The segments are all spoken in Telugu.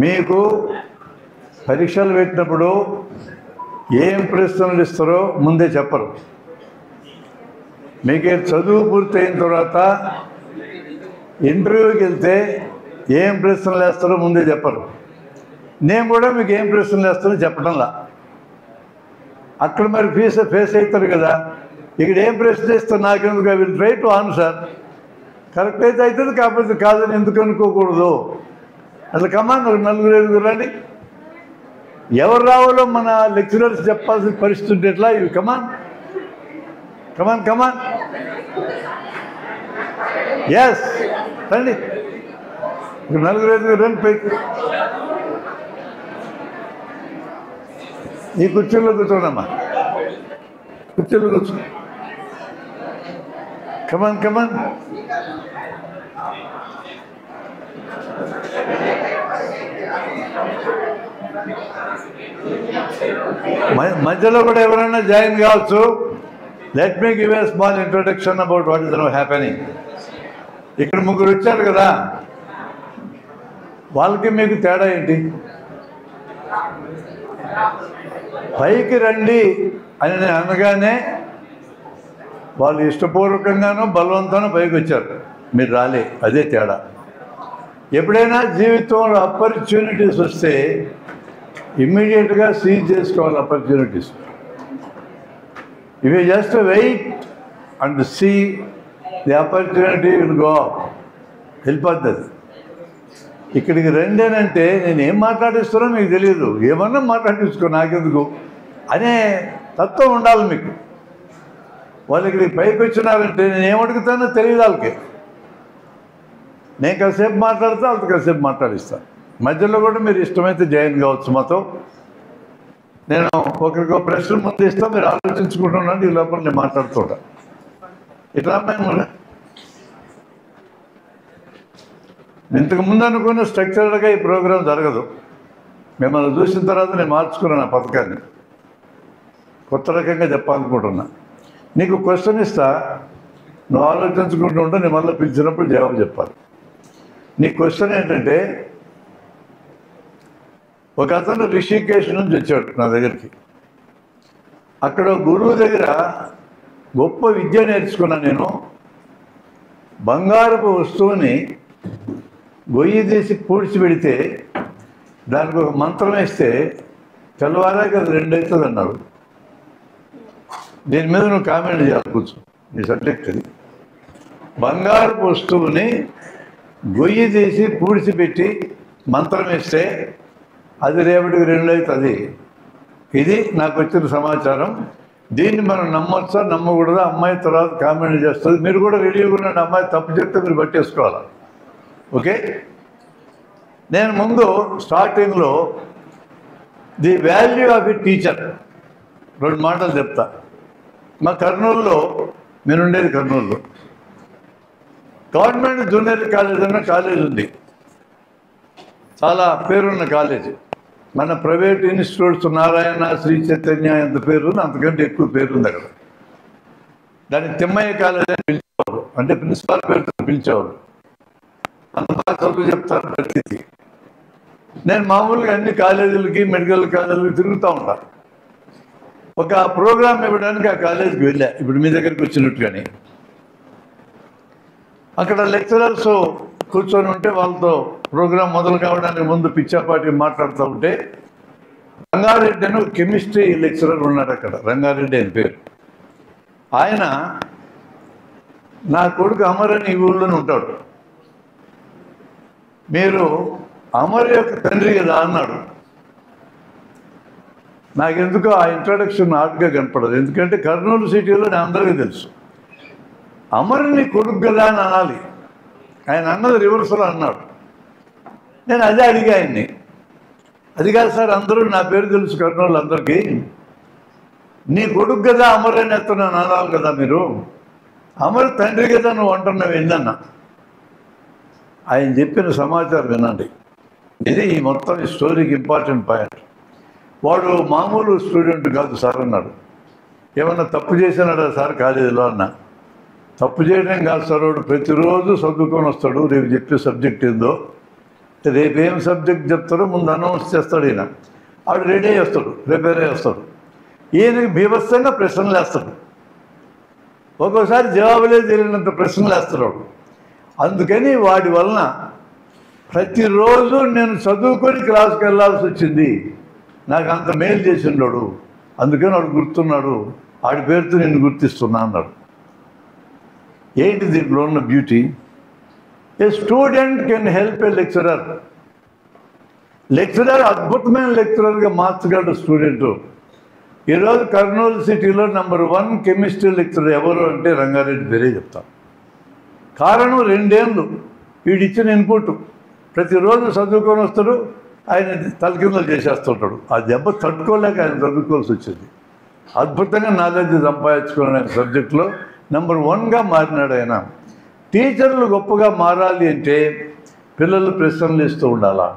మీకు పరీక్షలు పెట్టినప్పుడు ఏం ప్రశ్నలు ఇస్తారో ముందే చెప్పరు. మీకే చదువు పూర్తయిన తర్వాత ఇంటర్వ్యూకి వెళ్తే ఏం ప్రశ్నలు వేస్తారో ముందే చెప్పరు. నేను కూడా మీకు ఏం ప్రశ్నలు వేస్తారో చెప్పడంలా. అక్కడ మరి ఫేస్ అవుతారు కదా. ఇక్కడ ఏం ప్రశ్న ఇస్తారు నాకెందుకు, I will try to answer. Correct అయితే అవుతుంది, కాకపోతే కాదని ఎందుకు అనుకోకూడదు. అసలు కమాన్ ఒక 4-5 రండి. ఎవరు రావాలో మన లెక్చరర్స్ చెప్పాల్సిన పరిస్థితి ఉంటే ఎట్లా? ఇవి కమాన్ కమాన్ కమాన్ ఎస్ రండి. 4-5 రండి పైకి. ఈ కుర్చీలో కూర్చోండమ్మా, కుర్చీలో కూర్చో. కమాన్ కమాన్. మధ్యలో కూడా ఎవరైనా జాయిన్ కావచ్చు. Let me give a small introduction about what is now happening. ఇక్కడ 3 వచ్చారు కదా, వాళ్ళకి మీకు తేడా ఏంటి? పైకి రండి అని నేను అనగానే వాళ్ళు ఇష్టపూర్వకంగానో బలవంతానో పైకి వచ్చారు, మీరు రాలే. అదే తేడా. ఎప్పుడైనా జీవితంలో ఆపర్చునిటీస్ వస్తే ఇమ్మీడియట్గా సీజ్ చేసుకోవాలి opportunities. If you just wait and see the opportunity will go up, వెళ్ళిపోతుంది. ఇక్కడికి రండి అని అంటే నేను ఏం మాట్లాడిస్తానో మీకు తెలియదు, ఏమన్నా మాట్లాడించుకో నాకెందుకు అనే తత్వం ఉండాలి మీకు. వాళ్ళు ఇక్కడికి పైకి వచ్చినారంటే నేను ఏమడుగుతానో తెలియదు వాళ్ళకి. నేను కాసేపు మాట్లాడితే వాళ్ళతో కాసేపు మాట్లాడిస్తాను. మధ్యలో కూడా మీరు ఇష్టమైతే జాయిన్ కావచ్చు మాతో. నేను ఒకరికి ఒక ప్రశ్న ముందు ఇస్తాను, మీరు ఆలోచించుకుంటున్నాను. ఈ లోపల నేను మాట్లాడుతుంటా. ఇట్లా మేము ఇంతకు ముందు అనుకున్న స్ట్రక్చర్డ్గా ఈ ప్రోగ్రాం జరగదు. మిమ్మల్ని చూసిన తర్వాత నేను మార్చుకున్నాను ఆ పథకాన్ని, కొత్త రకంగా చెప్పాలనుకుంటున్నా. నీకు క్వశ్చన్ ఇస్తా, నువ్వు ఆలోచించుకుంటూ ఉంటే నేను మళ్ళీ పిలిచినప్పుడు జవాబు చెప్పాలి. నీ క్వశ్చన్ ఏంటంటే, ఒక అతను రిషికేశ్ నుంచి వచ్చాడు నా దగ్గరికి. అక్కడ గురువు దగ్గర గొప్ప విద్య నేర్చుకున్నాను నేను. బంగారపు వస్తువుని గొయ్యి తీసి పూడ్చిపెడితే దానికి ఒక మంత్రం వేస్తే తెల్లవారాక అది 2 అవుతుంది అన్నాడు. దీని మీద నువ్వు కామెంట్ చేయాలి, కూర్చో. నీ సబ్జెక్ట్ ఇది. బంగారపు వస్తువుని గొయ్యి తీసి పూడ్చిపెట్టి మంత్రం వేస్తే అది రేపటికి 2 అవుతుంది. ఇది నాకు వచ్చిన సమాచారం. దీన్ని మనం నమ్మొచ్చా నమ్మకూడదా? అమ్మాయి తర్వాత కామెంట్ చేస్తుంది. మీరు కూడా రెడీగా ఉండండి. అమ్మాయి తప్పు చెప్తే మీరు పట్టేసుకోవాలి. ఓకే. నేను ముందు స్టార్టింగ్లో the value of a teacher 2 మాటలు చెప్తా. మా కర్నూలులో, నేను ఉండేది కర్నూలులో, గవర్నమెంట్ జూనియర్ కాలేజ్ అన్న కాలేజ్ ఉంది. చాలా పేరున్న కాలేజీ. మన ప్రైవేట్ ఇన్స్టిట్యూట్స్ నారాయణ, శ్రీ చైతన్య ఎంత పేరు ఉంది, అంతకంటే ఎక్కువ పేరుంది అక్కడ. దాన్ని తిమ్మయ్య కాలేజ్ అని పిలిచేవారు, అంటే ప్రిన్సిపాల్ పేరుతో పిలిచేవారు. అంత బాగా చదువు చెప్తారు ప్రతిదీ. నేను మామూలుగా అన్ని కాలేజీలకి, మెడికల్ కాలేజీలకి తిరుగుతూ ఉంటాను. ఒక ప్రోగ్రాం ఇవ్వడానికి ఆ కాలేజీకి వెళ్ళా, ఇప్పుడు మీ దగ్గరికి వచ్చినట్టుగానే. అక్కడ లెక్చరర్స్ కూర్చొని ఉంటే వాళ్ళతో ప్రోగ్రాం మొదలు కావడానికి ముందు పిచ్చాపాటి మాట్లాడుతూ ఉంటే, రంగారెడ్డి అని కెమిస్ట్రీ లెక్చరర్ ఉన్నాడు అక్కడ, రంగారెడ్డి అని పేరు. ఆయన నా కొడుకు అమర్ అని ఈ ఊళ్ళోనే ఉంటాడు. మీరు అమర్ యొక్క తండ్రి కదా అన్నాడు. నాకెందుకో ఆ ఇంట్రడక్షన్ ఆర్ట్గా కనపడదు. ఎందుకంటే కర్నూలు సిటీలో నేను అందరికీ తెలుసు. అమర్ని కొడుకు కదా అని అనాలి. ఆయన అన్నది రివర్సల్ అన్నాడు. నేను అదే అడిగా ఆయన్ని. అది కాదు సార్, అందరూ నా పేరు తెలుసు కర్నూలు అందరికీ, నీ కొడుకు కదా అమర్ అని ఎత్తున్నాను అనాలి కదా మీరు. అమర్ తండ్రి కదా నువ్వు అంటున్నావు ఏందన్నా. ఆయన చెప్పిన సమాచారం వినండి. ఇది ఈ మొత్తం ఈ స్టోరీకి ఇంపార్టెంట్ పాయింట్. వాడు మామూలు స్టూడెంట్ కాదు సార్ అన్నాడు. ఏమన్నా తప్పు చేసినాడా సార్ కాలేజీలో అన్నా. తప్పు చేయడం కాదు సార్, వాడు ప్రతిరోజు చదువుకొని వస్తాడు. రేపు చెప్పే సబ్జెక్ట్ ఏందో రేపు ఏం సబ్జెక్ట్ చెప్తారో ముందు అనౌన్స్ చేస్తాడు ఈయన. ఆవిడ రెడీ అయ్యి వస్తాడు, ప్రిపేర్ అయ్యి వస్తాడు. ఈయనకి బీభత్సంగా ప్రశ్నలు వేస్తాడు. ఒక్కోసారి జవాబులే తెలియనంత ప్రశ్నలు వేస్తున్నాడు. అందుకని వాడి వలన ప్రతిరోజు నేను చదువుకొని క్లాస్కి వెళ్ళాల్సి వచ్చింది. నాకు అంత మేలు చేసిండాడు, అందుకని వాడు గుర్తున్నాడు, వాడి పేరుతో నేను గుర్తిస్తున్నా అన్నాడు. ఏంటి దీంట్లో ఉన్న beauty? A student can help A lecturer. Lecturer అద్భుతమైన లెక్చరర్గా మార్చగలడు స్టూడెంట్. ఈరోజు కర్నూలు సిటీలో నెంబర్ 1 కెమిస్ట్రీ లెక్చరర్ ఎవరు అంటే రంగారెడ్డి పేరే చెప్తాం. కారణం 2 ఏళ్ళు వీడిచ్చిన ఇన్పుట్. ప్రతిరోజు చదువుకొని వస్తాడు, ఆయన తలకిందలు చేసేస్తుంటాడు. ఆ దెబ్బ తట్టుకోలేక ఆయన చదువుకోవాల్సి వచ్చింది. అద్భుతంగా నాలెడ్జ్ సంపాదించుకున్న సబ్జెక్టులో నెంబర్ 1గా మారినాడు ఆయన. టీచర్లు గొప్పగా మారాలి అంటే పిల్లలు ప్రశ్నలు ఇస్తూ ఉండాలా,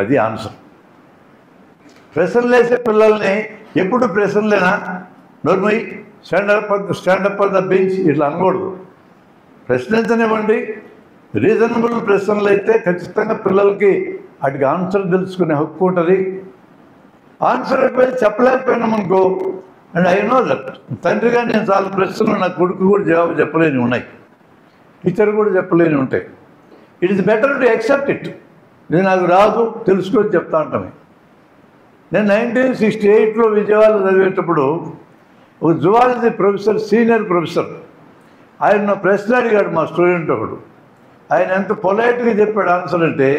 అది ఆన్సర్. ప్రశ్నలు వేసే పిల్లల్ని ఎప్పుడు ప్రశ్నలేనా, నోర్మై స్టాండప్ ఆన్ ద బెంచ్ ఇట్లా అనకూడదు. ప్రశ్నించనివ్వండి. రీజనబుల్ ప్రశ్నలు అయితే ఖచ్చితంగా పిల్లలకి వాటికి ఆన్సర్ తెలుసుకునే హక్కు ఉంటుంది. ఆన్సర్ అయిపోయి చెప్పలేకపోయినామనుకో, అండ్ ఐ నో దట్. తండ్రిగా నేను చాలా ప్రశ్నలు నా కొడుకు కూడా జవాబు చెప్పలేని ఉన్నాయి, టీచర్ కూడా చెప్పలేని ఉంటాయి. It is better to accept it. ఇది నాకు రాదు, తెలుసుకొని చెప్తా ఉంటాను. నేను 1968లో విజయవాడలో చదివేటప్పుడు ఒక జువాలజీ ప్రొఫెసర్, సీనియర్ ప్రొఫెసర్, ఆయన నా ప్రశ్న అడిగాడు మా స్టూడెంట్ ఒకడు. ఆయన ఎంత పొలైట్గా చెప్పాడు ఆన్సర్ అంటే,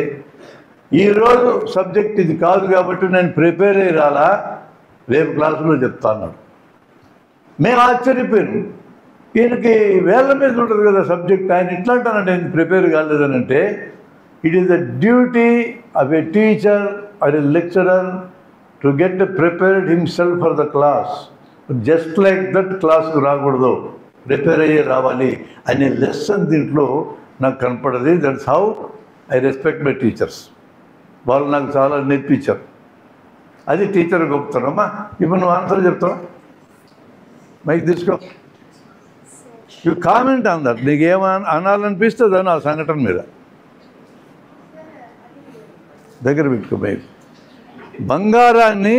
ఈరోజు సబ్జెక్ట్ ఇది కాదు కాబట్టి నేను ప్రిపేర్ అయ్యి రాలా, రేపు క్లాసులో చెప్తా అన్నాడు. మేము ఆశ్చర్యపోయాను. ఈయనకి వేళ్ళ మీద ఉంటుంది కదా సబ్జెక్ట్, ఆయన ఇట్లా అంటానంటే నేను ప్రిపేర్ కాలేదని. అంటే it is the duty of a teacher or a lecturer to get prepared himself for the class. Just like that క్లాస్కు రాకూడదు, ప్రిపేర్ అయ్యే రావాలి అనే లెసన్ దీంట్లో నాకు కనపడది. That's how I respect my teachers. వాళ్ళు నాకు చాలా నేర్పించారు. అది టీచర్ గొప్పతనమ్మా. ఇప్పుడు నువ్వు ఆన్సర్ చెప్తావా? మైక్ తీసుకో. You comment on that. నీకు అనాలనిపిస్తుంది అని ఆ సంఘటన మీద దగ్గర పెట్టుకో. మైక్ బంగారాన్ని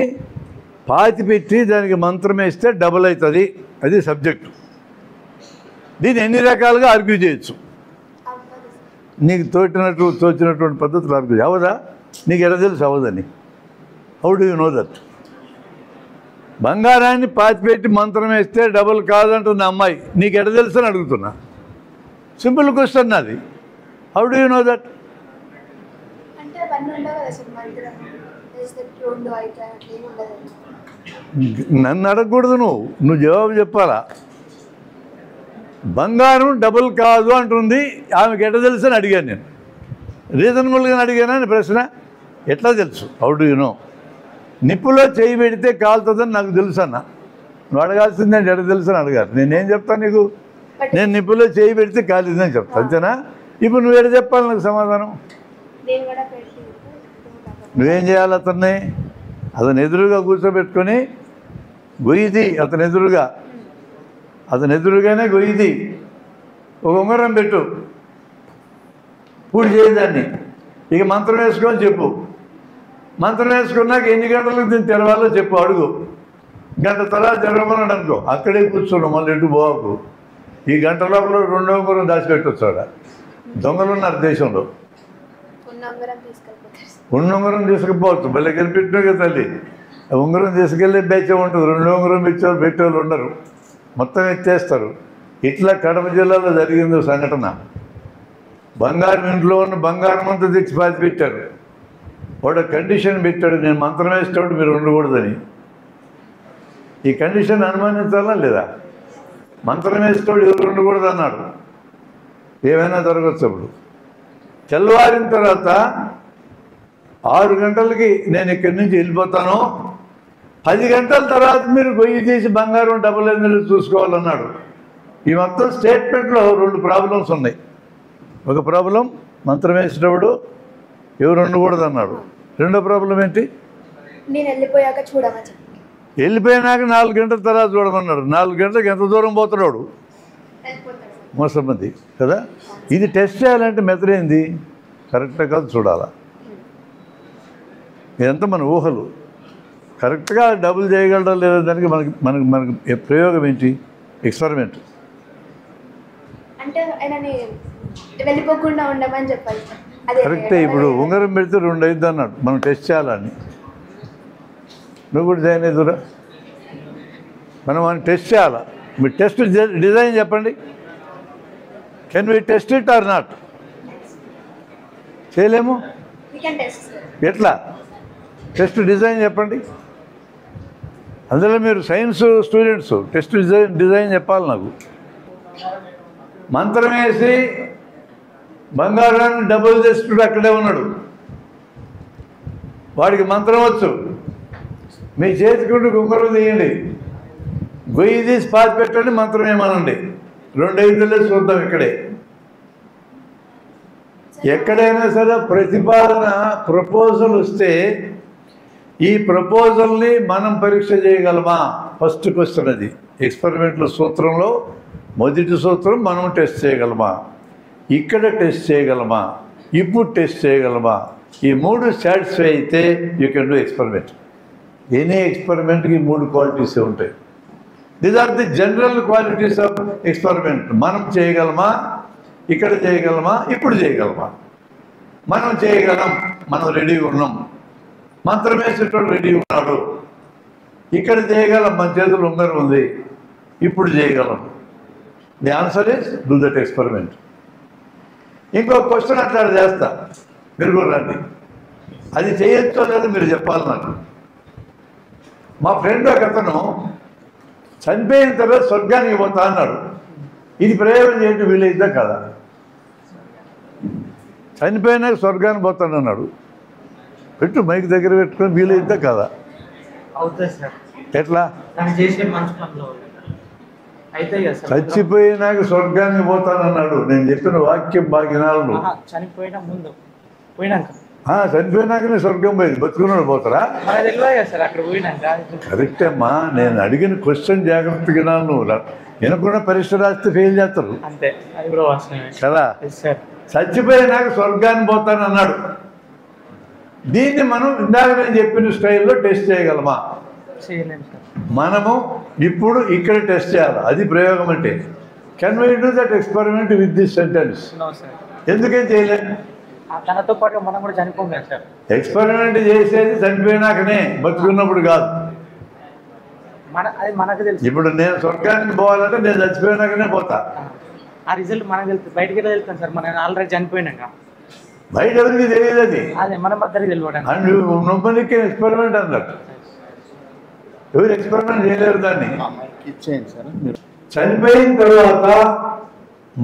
పాతిపెట్టి దానికి మంత్రం వేస్తే డబుల్ అవుతుంది, అది సబ్జెక్టు. దీన్ని ఎన్ని రకాలుగా ఆర్గ్యూ చేయొచ్చు. నీకు తోచినటువంటి పద్ధతులు ఆర్గ్యూ అవదా? నీకు ఎలా తెలుసు అవదని? How do you know that? బంగారాన్ని పాతిపెట్టి మంత్రం వేస్తే డబుల్ కాదంటుంది అమ్మాయి, నీకు ఎడ తెలుసు అని అడుగుతున్నా. సింపుల్ క్వశ్చన్ నాది. How do you know that? నన్ను అడగకూడదు, నువ్వు జవాబు చెప్పాలా. బంగారం డబుల్ కాదు అంటుంది, ఆమెకి ఎట్లా తెలుసు అని అడిగాను నేను. రీజనబుల్గా అడిగానా అని ప్రశ్న. ఎట్లా తెలుసు? How do you know? నిప్పులో చేయి పెడితే కాలుతుందని నాకు తెలుసు అన్న. నువ్వు అడగాల్సిందే ఎట్లా తెలుసు అని అడగాలి. నేనేం చెప్తాను నీకు? నేను నిప్పులో చేయి పెడితే కాలిందని చెప్తాను, అంతేనా? ఇప్పుడు నువ్వు ఎడ చెప్పాలి నాకు సమాధానం? నువ్వేం చేయాలి? అతను ఎదురుగా కూర్చోబెట్టుకొని గొయ్యిది, అతని ఎదురుగానే గొయ్యిది. ఒక ఉంగరం పెట్టు, పూజ చేయదాన్ని. ఇక మంత్రం వేసుకొని చెప్పు. మంత్రం వేసుకున్నాక ఎన్ని గంటలకు దీన్ని తెరవాలో చెప్పు, అడుగు. గంట తర్వాత తెరవమన్నాడు అనుకో, అక్కడే కూర్చోడు, మళ్ళీ ఎటు పోకు. ఈ గంట లోపల 2వ ఉంగరం దాచిపెట్టొచ్చు. ఆడ దొంగలు ఉన్నారు దేశంలో. ఉన్న ఉంగరం తీసుకుపోవచ్చు, భలే కనిపెట్టినావు కదా తల్లి. ఉంగరం తీసుకెళ్ళి బేచే ఉంటుంది, 2వ ఉంగరం పెట్టేవాళ్ళు ఉండరు, మొత్తం ఎత్తేస్తారు. ఇట్లా కడప జిల్లాలో జరిగింది సంఘటన. బంగారం ఇంట్లో ఉన్న బంగారం అంతా తెచ్చి పాతి పెట్టారు. వాడు కండిషన్ పెట్టాడు, నేను మంత్రం వేసేటప్పుడు మీరు ఉండకూడదని. ఈ కండిషన్ అనుమానించాలా లేదా? మంత్రం వేసేటప్పుడు ఎవరు ఉండకూడదు అన్నాడు. ఏమైనా జరగచ్చు. అప్పుడు తెల్లవారిన తర్వాత 6 గంటలకి నేను ఇక్కడి నుంచి వెళ్ళిపోతాను, 10 గంటల తర్వాత మీరు గొయ్యి తీసి బంగారం డబుల్ ఎందుకు చూసుకోవాలన్నాడు. ఈ మొత్తం స్టేట్మెంట్లో 2 ప్రాబ్లమ్స్ ఉన్నాయి. ఒక ప్రాబ్లం మంత్రం వేసేటప్పుడు ఎవరు ఉండకూడదు అన్నాడు. 2వ ప్రాబ్లం ఏంటి? వెళ్ళిపోయినాక 4 గంటల తర్వాత చూడమన్నాడు. 4 గంటలకు ఎంత దూరం పోతున్నాడు? మోసం మంది కదా. ఇది టెస్ట్ చేయాలంటే మెథడ్ ఏంది? కరెక్ట్గా కాదు చూడాలా. ఇదంతా మన ఊహలు. కరెక్ట్గా డబుల్ చేయగలడం లేదా దానికి మనకి మనకి మనకి ప్రయోగం ఏంటి? ఎక్స్పెరిమెంట్. అంటే ఆయనని వెళ్ళిపోకుండా ఉండమని చెప్పాలి. కరెక్టే. ఇప్పుడు ఉంగరం పెడితే 2 అయింది అన్నాడు, మనం టెస్ట్ చేయాలని. నువ్వు కూడా జాయిన్ అవుతురా, మనం టెస్ట్ చేయాలా. మీరు టెస్ట్ డిజైన్ చెప్పండి. Can we test it or not? చేయలేము. ఎట్లా టెస్ట్ డిజైన్ చెప్పండి. అందులో మీరు సైన్స్ స్టూడెంట్స్ టెస్ట్ డిజైన్ చెప్పాలి నాకు. మంత్రం వేసి బంగారాన్ని డబుల్ చేస్తుడు అక్కడే ఉన్నాడు, వాడికి మంత్రం వచ్చు. మీ చేతికుంటూ ఉంగరం తీయండి, గొయ్యి తీసి పాతి పెట్టండి, మంత్రం ఏమనండి, 2 ఐదులే చూద్దాం. ఇక్కడే ఎక్కడైనా సరే ప్రతిపాదన ప్రపోజల్ వస్తే ఈ ప్రపోజల్ని మనం పరీక్ష చేయగలమా? ఫస్ట్ క్వశ్చన్ అది. ఎక్స్పెరిమెంట్ల సూత్రంలో మొదటి సూత్రం మనం టెస్ట్ చేయగలమా, ఇక్కడ టెస్ట్ చేయగలమా, ఇప్పుడు టెస్ట్ చేయగలమా? ఈ 3 సాటిస్ఫై అయితే you can do experiment. Any ఎక్స్పెరిమెంట్కి 3 క్వాలిటీస్ ఉంటాయి. These are the general qualities of experiment. మనం చేయగలమా, ఇక్కడ చేయగలమా, ఇప్పుడు చేయగలమా? మనం చేయగలం, మనం రెడీగా ఉన్నాం. మంత్రం వేసేటోడు రెడీ ఉన్నాడు. ఇక్కడ చేయగలం, మన చేతులు ఉంగరం ఉంది, ఇప్పుడు చేయగలం. The answer is do that experiment. ఇంకో క్వశ్చన్ అట్లా చేస్తా, మీరు కూడా రండి. అది చేయొచ్చో లేదో మీరు చెప్పాలి నాకు. మా ఫ్రెండ్ ఒక అతను చనిపోయిన తర్వాత స్వర్గానికి పోతా అన్నాడు. ఇది ప్రయోగం చేయడం వీలైద్దా కదా? చనిపోయినాక స్వర్గానికి పోతాను అన్నాడు. పెట్టు, మైక్ దగ్గర పెట్టుకొని వీలైద్దా కదా? ఎట్లా? చచ్చిపోయినాక స్వర్గానికి పోతానన్నాడు. నేను చెప్పిన వాక్యం బాగా వినాలను. చనిపోయినాకనే స్వర్గం పోయింది, బతుకున్నాడు పోతారా? కరెక్టే అమ్మా. నేను అడిగిన క్వశ్చన్ జాగ్రత్తగా వినాలి. నువ్వు వినకుండా పరీక్ష రాస్తే ఫెయిల్ చేస్తారు కదా. చచ్చిపోయినాక స్వర్గానికి పోతానన్నాడు. దీన్ని మనం ఇందాక నేను చెప్పిన స్టైల్లో టెస్ట్ చేయగలమా? మనము ఇప్పుడు ఇక్కడ టెస్ట్ చేయాలి. అది ప్రయోగం అంటే. Can we do that experiment with this sentence? ఎందుకేం చేయలేదు? తనతో పాటు మనం కూడా చనిపోం కదా సార్. ఎక్స్పెరిమెంట్ చేసేది చనిపోయినాకనే, బతుకున్నప్పుడు కాదు. మనకు తెలుసు. ఇప్పుడు నేను స్వర్గానికి పోవాలంటే నేను చచ్చిపోయినాకనే పోతా. ఆ రిజల్ట్ మనకు తెలుసు. బయటకి వెళ్తాను సార్, మనం ఆల్రెడీ చనిపోయినాక. బయట ఎవరికి తెలియదు అది. అదే మన మద్దరికి తెలియడం. అండ్ నొప్పనికి ఎక్స్పెరిమెంట్ అన్నట్టు. ఎవరు ఎక్స్పెరిమెంట్ చేయలేరు దాన్ని. చనిపోయిన తర్వాత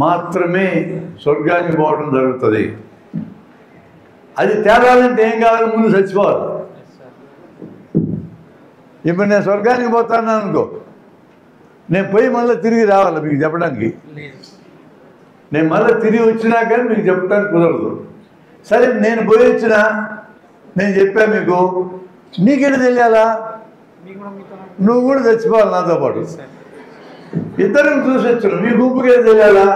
మాత్రమే స్వర్గానికి పోవడం జరుగుతుంది. అది తేలాలంటే ఏం కావాలి? ముందు చచ్చిపోవాలి. ఇప్పుడు నేను స్వర్గానికి పోతాను అనుకో, నేను పోయి మళ్ళీ తిరిగి రావాలి మీకు చెప్పడానికి. నేను మళ్ళీ తిరిగి వచ్చినా కానీ మీకు చెప్పడానికి కుదరదు. సరే, నేను పోయి వచ్చినా నేను చెప్పా మీకు, నీకెళ్ళి తెలియాలా? నువ్వు కూడా చచ్చిపోవాలి నాతో పాటు. ఇద్దరిని చూసి వచ్చాను, మీ గుంపుకి తెలియాలా?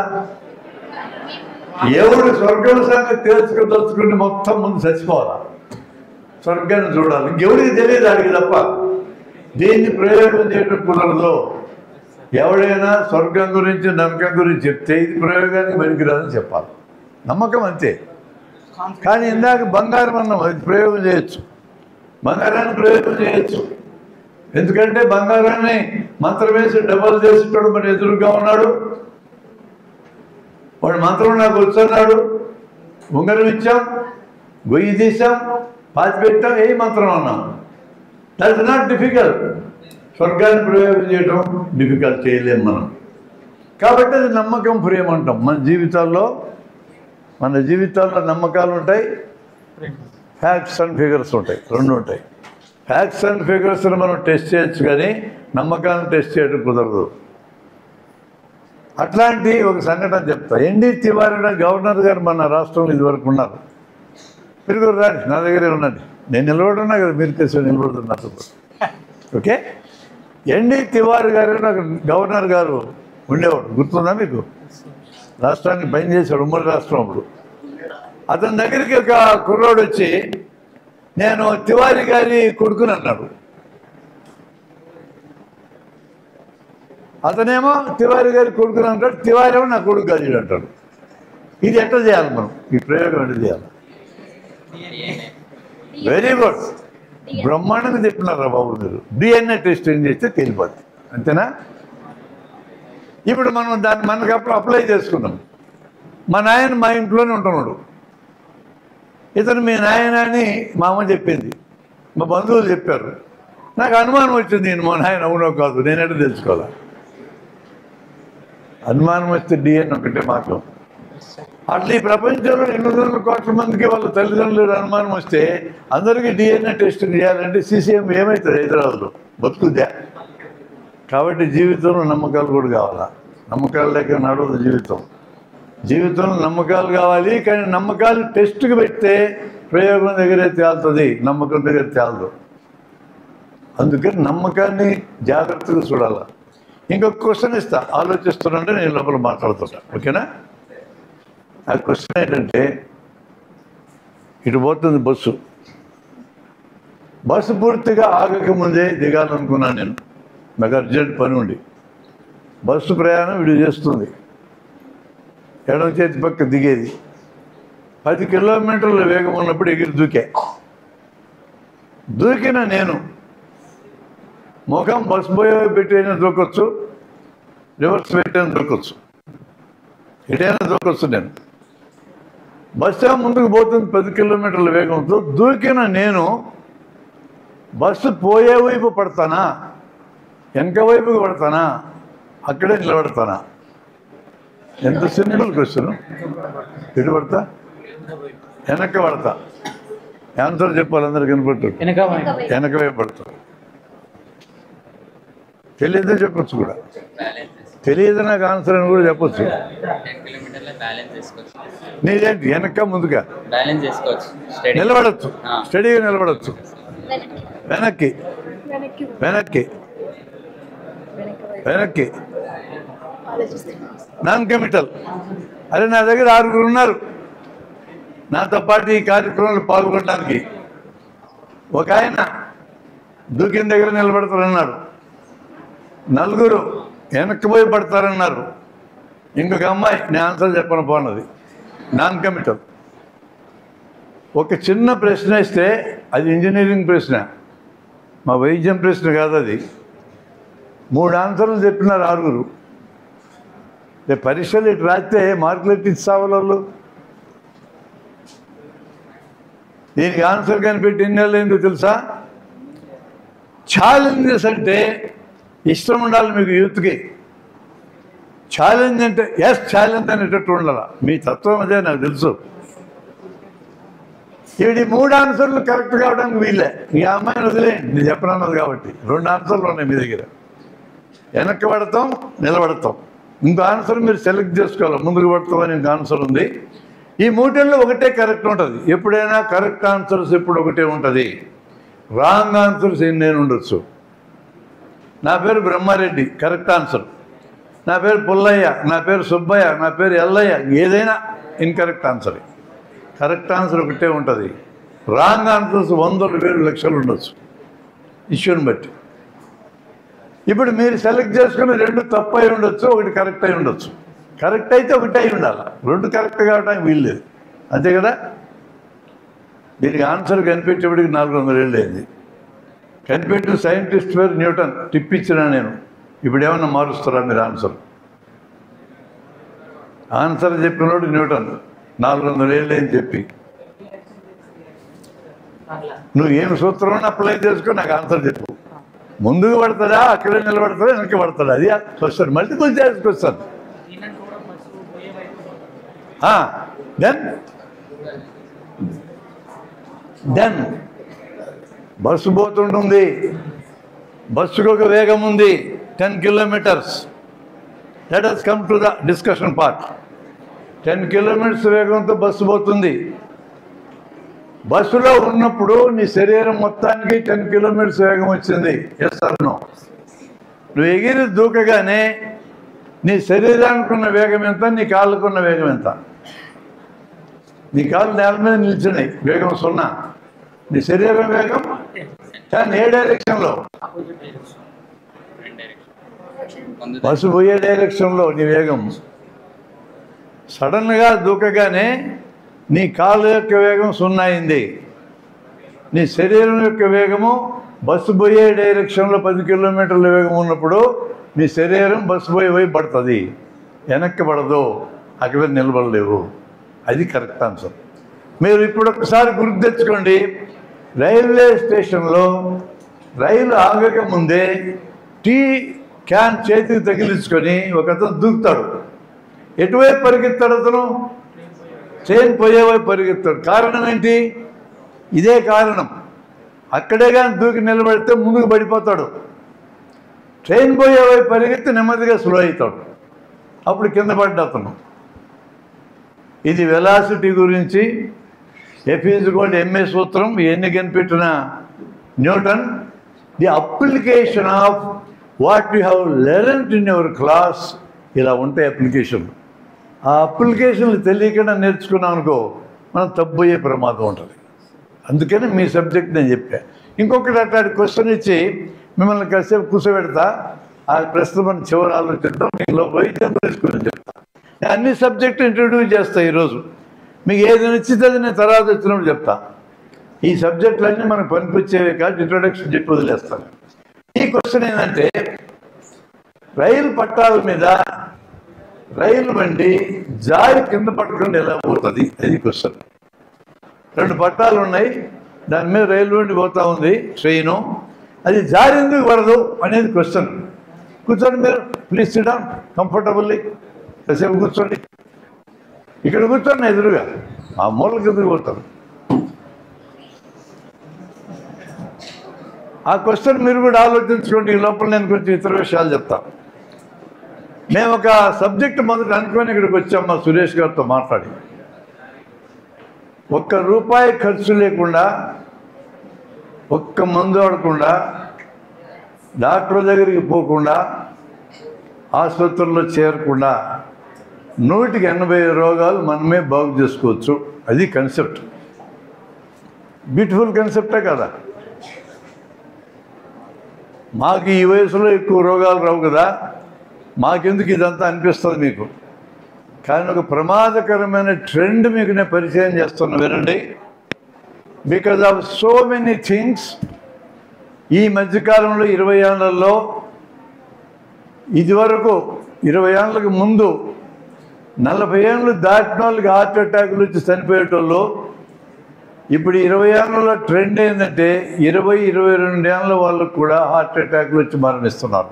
ఎవరు స్వర్గం సంగతి తెలుసుకుని మొత్తం ముందు చచ్చిపోవాలా, స్వర్గాన్ని చూడాలి. ఇంకెవరికి తెలియదు అడిగి తప్ప. దీన్ని ప్రయోగం చేయడం కుదరదు. ఎవడైనా స్వర్గం గురించి నమ్మకం గురించి చెప్తే ఇది ప్రయోగానికి పనికిరాదని చెప్పాలి. నమ్మకం అంతే. కానీ ఇందాక బంగారం అన్నాం, అది ప్రయోగం చేయొచ్చు. బంగారాన్ని ప్రయోగం చేయొచ్చు. ఎందుకంటే బంగారాన్ని మంత్రం వేసి డబల్ చేసేటాడు మన ఎదురుగా ఉన్నాడు. వాడు మంత్రం నాకు వచ్చన్నాడు, ఉంగరం ఇచ్చాం, గొయ్యి తీసాం, పాతి పెట్టాం, ఏ మంత్రం అన్నాం. That is not difficult. స్వర్గాన్ని ప్రయోగం చేయడం డిఫికల్ట్, చేయలేము మనం. కాబట్టి అది నమ్మకం ప్రేమ అంటాం. మన జీవితాల్లో నమ్మకాలు ఉంటాయి, ఫ్యాక్ట్స్ అండ్ ఫిగర్స్ ఉంటాయి, 2 ఉంటాయి. ఫ్యాక్ట్స్ అండ్ ఫిగర్స్ని మనం టెస్ట్ చేయొచ్చు, కానీ నమ్మకాలను టెస్ట్ చేయడం కుదరదు. అట్లాంటి ఒక సంఘటన చెప్తా. ఎన్డీ తివారీ గవర్నర్ గారు మన రాష్ట్రంలో ఇదివరకు ఉన్నారు. మీరు కూడా రాండి, నా దగ్గరే ఉండండి. నేను నిలబడున్నా కదా, మీరు కలిసి నిలబడుతున్నారు. ఓకే. ఎన్డీ తివారీ గారు నాకు గవర్నర్ గారు ఉండేవాడు, గుర్తుందా మీకు? రాష్ట్రానికి పనిచేశాడు, ఉమ్మడి రాష్ట్రం. అప్పుడు అతని దగ్గరికి ఒక కుర్రాడు వచ్చి, నేను తివారి గారి కొడుకుని అన్నాడు. అతనేమో తివారి గారి కొడుకుని అంటాడు, తివారి ఏమో నా కొడుకు గారు అంటాడు. ఇది ఎట్లా చేయాలి మనం? ఈ ప్రయోగం ఎట్లా చేయాలి? వెరీ గుడ్, బ్రహ్మాండంగా చెప్పినారా బాబు మీరు. DNA టెస్టింగ్ చేస్తే తెలిపోద్ది, అంతేనా? ఇప్పుడు మనం దాన్ని మనకు అప్పుడు అప్లై చేసుకున్నాం. మా నాయన మా ఇంట్లోనే ఉంటున్నాడు. ఇతను మీ నాయన అని మా అమ్మ చెప్పింది, మా బంధువులు చెప్పారు. నాకు అనుమానం వచ్చింది, నేను మా నాయన అవునో కాదు నేనంటే తెలుసుకోవాలా. అనుమానం వస్తే DNA ఒకటే మార్గం. అట్లా ఈ ప్రపంచంలో 800 కోట్ల మందికి వాళ్ళ తల్లిదండ్రులు అనుమానం వస్తే అందరికీ DNA టెస్ట్ చేయాలంటే CCM ఏమవుతుంది? హైదరాబాద్లో బతుకుద్దా? కాబట్టి జీవితంలో నమ్మకాలు కూడా కావాలా. నమ్మకాలు లేక నడవదు జీవితం. జీవితంలో నమ్మకాలు కావాలి, కానీ నమ్మకాలు టెస్ట్కి పెడితే ప్రయోగం దగ్గరే తేలుతుంది, నమ్మకం దగ్గర తేలదు. అందుకని నమ్మకాన్ని జాగ్రత్తగా చూడాలి. ఇంకొక క్వశ్చన్ ఇస్తా, ఆలోచిస్తున్నంటే నేను లోపల మాట్లాడుతున్నా, ఓకేనా? ఆ క్వశ్చన్ ఏంటంటే, ఇటు పోతుంది బస్సు పూర్తిగా ఆగకముందే దిగాలనుకున్నాను నేను. నాకు అర్జెంట్ పని ఉండి బస్సు ప్రయాణం ఇటు చేస్తుంది, ఎడమ చేతి పక్క దిగేది. 10 కిలోమీటర్ల వేగం ఉన్నప్పుడు ఎగిరి దూకిన నేను ముఖం బస్సు పోయే పెట్టైనా దూకొచ్చు, రివర్స్ పెట్టైనా దూకొచ్చు, ఎటైనా దూకొచ్చు. నేను బస్సు ముందుకు పోతుంది 10 కిలోమీటర్ల వేగంతో. దూకిన నేను బస్సు పోయే వైపు పడతానా, వెనక వైపుకి పడతానా, అక్కడే నిలబడతానా? ఎంత సింపుల్ క్వశ్చన్. ఎటు పడతా? వెనక్కి పడతా. ఆన్సర్ చెప్పాలి, అందరికి వినపట్టు. వెనక వైపు పడతా. తెలియదే చెప్పచ్చు కూడా, తెలియదు నాకు ఆన్సర్ అని కూడా చెప్పచ్చు. నీదేంటి? వెనక ముందుగా నిలబడచ్చు, స్టడీగా నిలబడచ్చు. వెనక్కి వెనక్కి వెనక్కి నాన్ కెమికల్. అరే నా దగ్గర 6 ఉన్నారు నాతో పాటు ఈ కార్యక్రమంలో పాల్గొనడానికి. ఒక ఆయన దూకిన దగ్గర నిలబడతారన్నాడు, 4 వెనక్కి పోయి పడతారన్నారు. ఇంకొక అమ్మాయి నేను ఆన్సర్ చెప్పను పోన్నది, నాన్ కెమికల్. ఒక చిన్న ప్రశ్న ఇస్తే అది ఇంజనీరింగ్ ప్రశ్న, మా వైద్యం ప్రశ్న కాదు అది. 3 ఆన్సర్లు చెప్పినారు 6. పరీక్షలు ఇటు రాస్తే మార్కులు ఎట్టి ఇచ్చావాలి వాళ్ళు. దీనికి ఆన్సర్ కనిపెట్టి ఎన్నేళ్ళు ఏంటో తెలుసా? ఛాలెంజెస్ అంటే ఇష్టం ఉండాలి మీకు, యూత్కి. ఛాలెంజ్ అంటే ఎస్ ఛాలెంజ్ అనేటట్టు ఉండాలి. మీ తత్వం అదే నాకు తెలుసు. ఇవి 3 ఆన్సర్లు కరెక్ట్ కావడానికి వీళ్ళే. ఈ అమ్మాయిని వదిలేయండి, నేను చెప్పనన్నది కాబట్టి. 2 ఆన్సర్లు ఉన్నాయి మీ దగ్గర. వెనక్కి పడతాం, నిలబడతాం. ఇంకో ఆన్సర్ మీరు సెలెక్ట్ చేసుకోవాలి. ముందుకు పడతామని ఇంకో ఆన్సర్ ఉంది. ఈ 3లో ఒకటే కరెక్ట్ ఉంటుంది. ఎప్పుడైనా కరెక్ట్ ఆన్సర్స్ ఎప్పుడు ఒకటే ఉంటుంది, రాంగ్ ఆన్సర్స్ నేను ఉండొచ్చు. నా పేరు బ్రహ్మారెడ్డి, కరెక్ట్ ఆన్సర్. నా పేరు పుల్లయ్య, నా పేరు సుబ్బయ్య, నా పేరు ఎల్లయ్య, ఏదైనా ఇన్కరెక్ట్ ఆన్సర్. కరెక్ట్ ఆన్సర్ ఒకటే ఉంటుంది. రాంగ్ ఆన్సర్స్ 100,000 లక్షలు ఉండొచ్చు ఇష్యూని బట్టి. ఇప్పుడు మీరు సెలెక్ట్ చేసుకుని 2 తప్పు అయి ఉండొచ్చు, 1 కరెక్ట్ అయి ఉండొచ్చు. కరెక్ట్ అయితే 1 అయి ఉండాలి, 2 కరెక్ట్ కావడానికి వీల్లేదు, అంతే కదా? దీనికి ఆన్సర్ కనిపెట్టేప్పటికి 400 ఏళ్ళు అయింది. కనిపెట్టిన సైంటిస్ట్ పేరు న్యూటన్. టిప్ ఇచ్చినా నేను. ఇప్పుడు ఏమన్నా మారుస్తారా మీరు ఆన్సర్? ఆన్సర్ చెప్పినోడు న్యూటన్, 400 ఏళ్ళు అని చెప్పి. నువ్వు ఏం సూత్రం అప్లై చేసుకొని నాకు ఆన్సర్ చెప్పు. ముందుకు పడతాడా, అక్కడే నిలబడతాడా, వెనక్కి పడతాడా? అది question, multiple choice question. Then bus పోతుంటుంది. బస్సుకు ఒక వేగం ఉంది, 10 kilometres. Let us come to the discussion part. 10 kilometres వేగంతో బస్సు పోతుంది. బస్సులో ఉన్నప్పుడు నీ శరీరం మొత్తానికి 10 కిలోమీటర్స్ వేగం వచ్చింది, ఎస్ ఆర్ నో? నువ్వు ఎగిరి దూకగానే నీ శరీరానికి ఉన్న వేగం ఎంత, నీ కాళ్ళకున్న వేగం ఎంత? నీ కాళ్ళు నేల మీద నిల్చున్నాయి, వేగం 0. నీ శరీరం వేగం కానీ ఏ డైరెక్షన్లో? బస్సు పోయే డైరెక్షన్లో నీ వేగం. సడన్గా దూకగానే నీ కాళ్ళ యొక్క వేగం 0 అయింది. నీ శరీరం యొక్క వేగము బస్సు పోయే డైరెక్షన్లో 10 కిలోమీటర్ల వేగం ఉన్నప్పుడు నీ శరీరం బస్సు పోయి పడుతుంది, వెనక్కి పడదు, అక్కడ నిలబడలేవు. అది కరెక్ట్ ఆన్సర్. మీరు ఇప్పుడు ఒకసారి గుర్తు తెచ్చుకోండి, రైల్వే స్టేషన్లో రైలు ఆగక ముందే టీ క్యాన్ చేతికి తగిలించుకొని ఒక అతను దూకుతాడు. ఎటువైపు పరిగెత్తాడు అతను? ట్రైన్ పోయేవైపు పరిగెత్తాడు. కారణం ఏంటి? ఇదే కారణం. అక్కడే కానీ దూకి నిలబడితే ముందుకు పడిపోతాడు. ట్రైన్ పోయేవైపు పరిగెత్తి నెమ్మదిగా స్లో అవుతాడు, అప్పుడు కింద పడ్డ అతను. ఇది వెలాసిటీ గురించి F=ma సూత్రం ఎన్ని కనిపెట్టిన Newton. The application of what you have learned in your class. ఇలా ఉంటాయి అప్లికేషన్లు. ఆ అప్లికేషన్లు తెలియకుండా నేర్చుకున్నాం అనుకో, మనం తప్పయ్యే ప్రమాదం ఉంటుంది. అందుకని మీ సబ్జెక్ట్ నేను చెప్పా. ఇంకొకటి అట్లాంటి క్వశ్చన్ ఇచ్చి మిమ్మల్ని కాసేపు కూర్చోబెడతా, ఆ ప్రశ్న మనం చివరి ఆలోచిద్దాం, మీలో పోయి తెలుసుకుని చెప్తా. అన్ని సబ్జెక్టు ఇంట్రడ్యూస్ చేస్తాను ఈరోజు. మీకు ఏది నచ్చితే అది నేను తర్వాత వచ్చినప్పుడు చెప్తా. ఈ సబ్జెక్టులన్నీ మనకు పనికొచ్చేవి కాదు, ఇంట్రొడక్షన్ చెప్పి వదిలేస్తాను. ఈ క్వశ్చన్ ఏంటంటే, రైలు పట్టాల మీద రైలు బండి జారి కింద పట్టుకుని ఎలా పోతుంది? అది క్వశ్చన్. 2 పట్టాలు ఉన్నాయి, దాని మీద రైలు బండి పోతూ ఉంది, ట్రైను. అది జారి ఎందుకు పడదు అనేది క్వశ్చన్. కూర్చోండి మీరు, ప్లీజ్ సిట్ డౌన్ కంఫర్టబుల్లీ. కాసేపు కూర్చోండి, ఇక్కడ కూర్చోండి, ఎదురుగా ఆ మూలకి ఎదురు పోతారు. ఆ క్వశ్చన్ మీరు కూడా ఆలోచించుకోండి. ఈ లోపల నేను కొంచెం ఇతర విషయాలు చెప్తాను. మేము ఒక సబ్జెక్ట్ మొదట అనుకొని ఇక్కడికి వచ్చాం మా సురేష్ గారితో మాట్లాడి. ₹1 ఖర్చు లేకుండా, ఒక్క మందు ఆడకుండా, డాక్టర్ దగ్గరికి పోకుండా, ఆసుపత్రుల్లో చేరకుండా 180 రోగాలు మనమే బాగు చేసుకోవచ్చు. అది కన్సెప్ట్. బ్యూటిఫుల్ కన్సెప్టే కదా. మాకు ఈ వయసులో ఎక్కువ రోగాలు రావు కదా, మాకెందుకు ఇదంతా అనిపిస్తుంది మీకు. కానీ ఒక ప్రమాదకరమైన ట్రెండ్ మీకు నేను పరిచయం చేస్తున్నా, వినండి. Because of so many things ఈ మధ్యకాలంలో 20 ఏళ్లలో, ఇదివరకు 20 ఏళ్ళకి ముందు 40 ఏళ్ళు దాటిన వాళ్ళకి హార్ట్ అటాకులు వచ్చి చనిపోయేటోళ్ళు, ఇప్పుడు 20 ఏళ్ళలో ట్రెండ్ ఏంటంటే 20-22 ఏళ్ళ వాళ్ళకు కూడా హార్ట్ అటాకులు వచ్చి మరణిస్తున్నారు.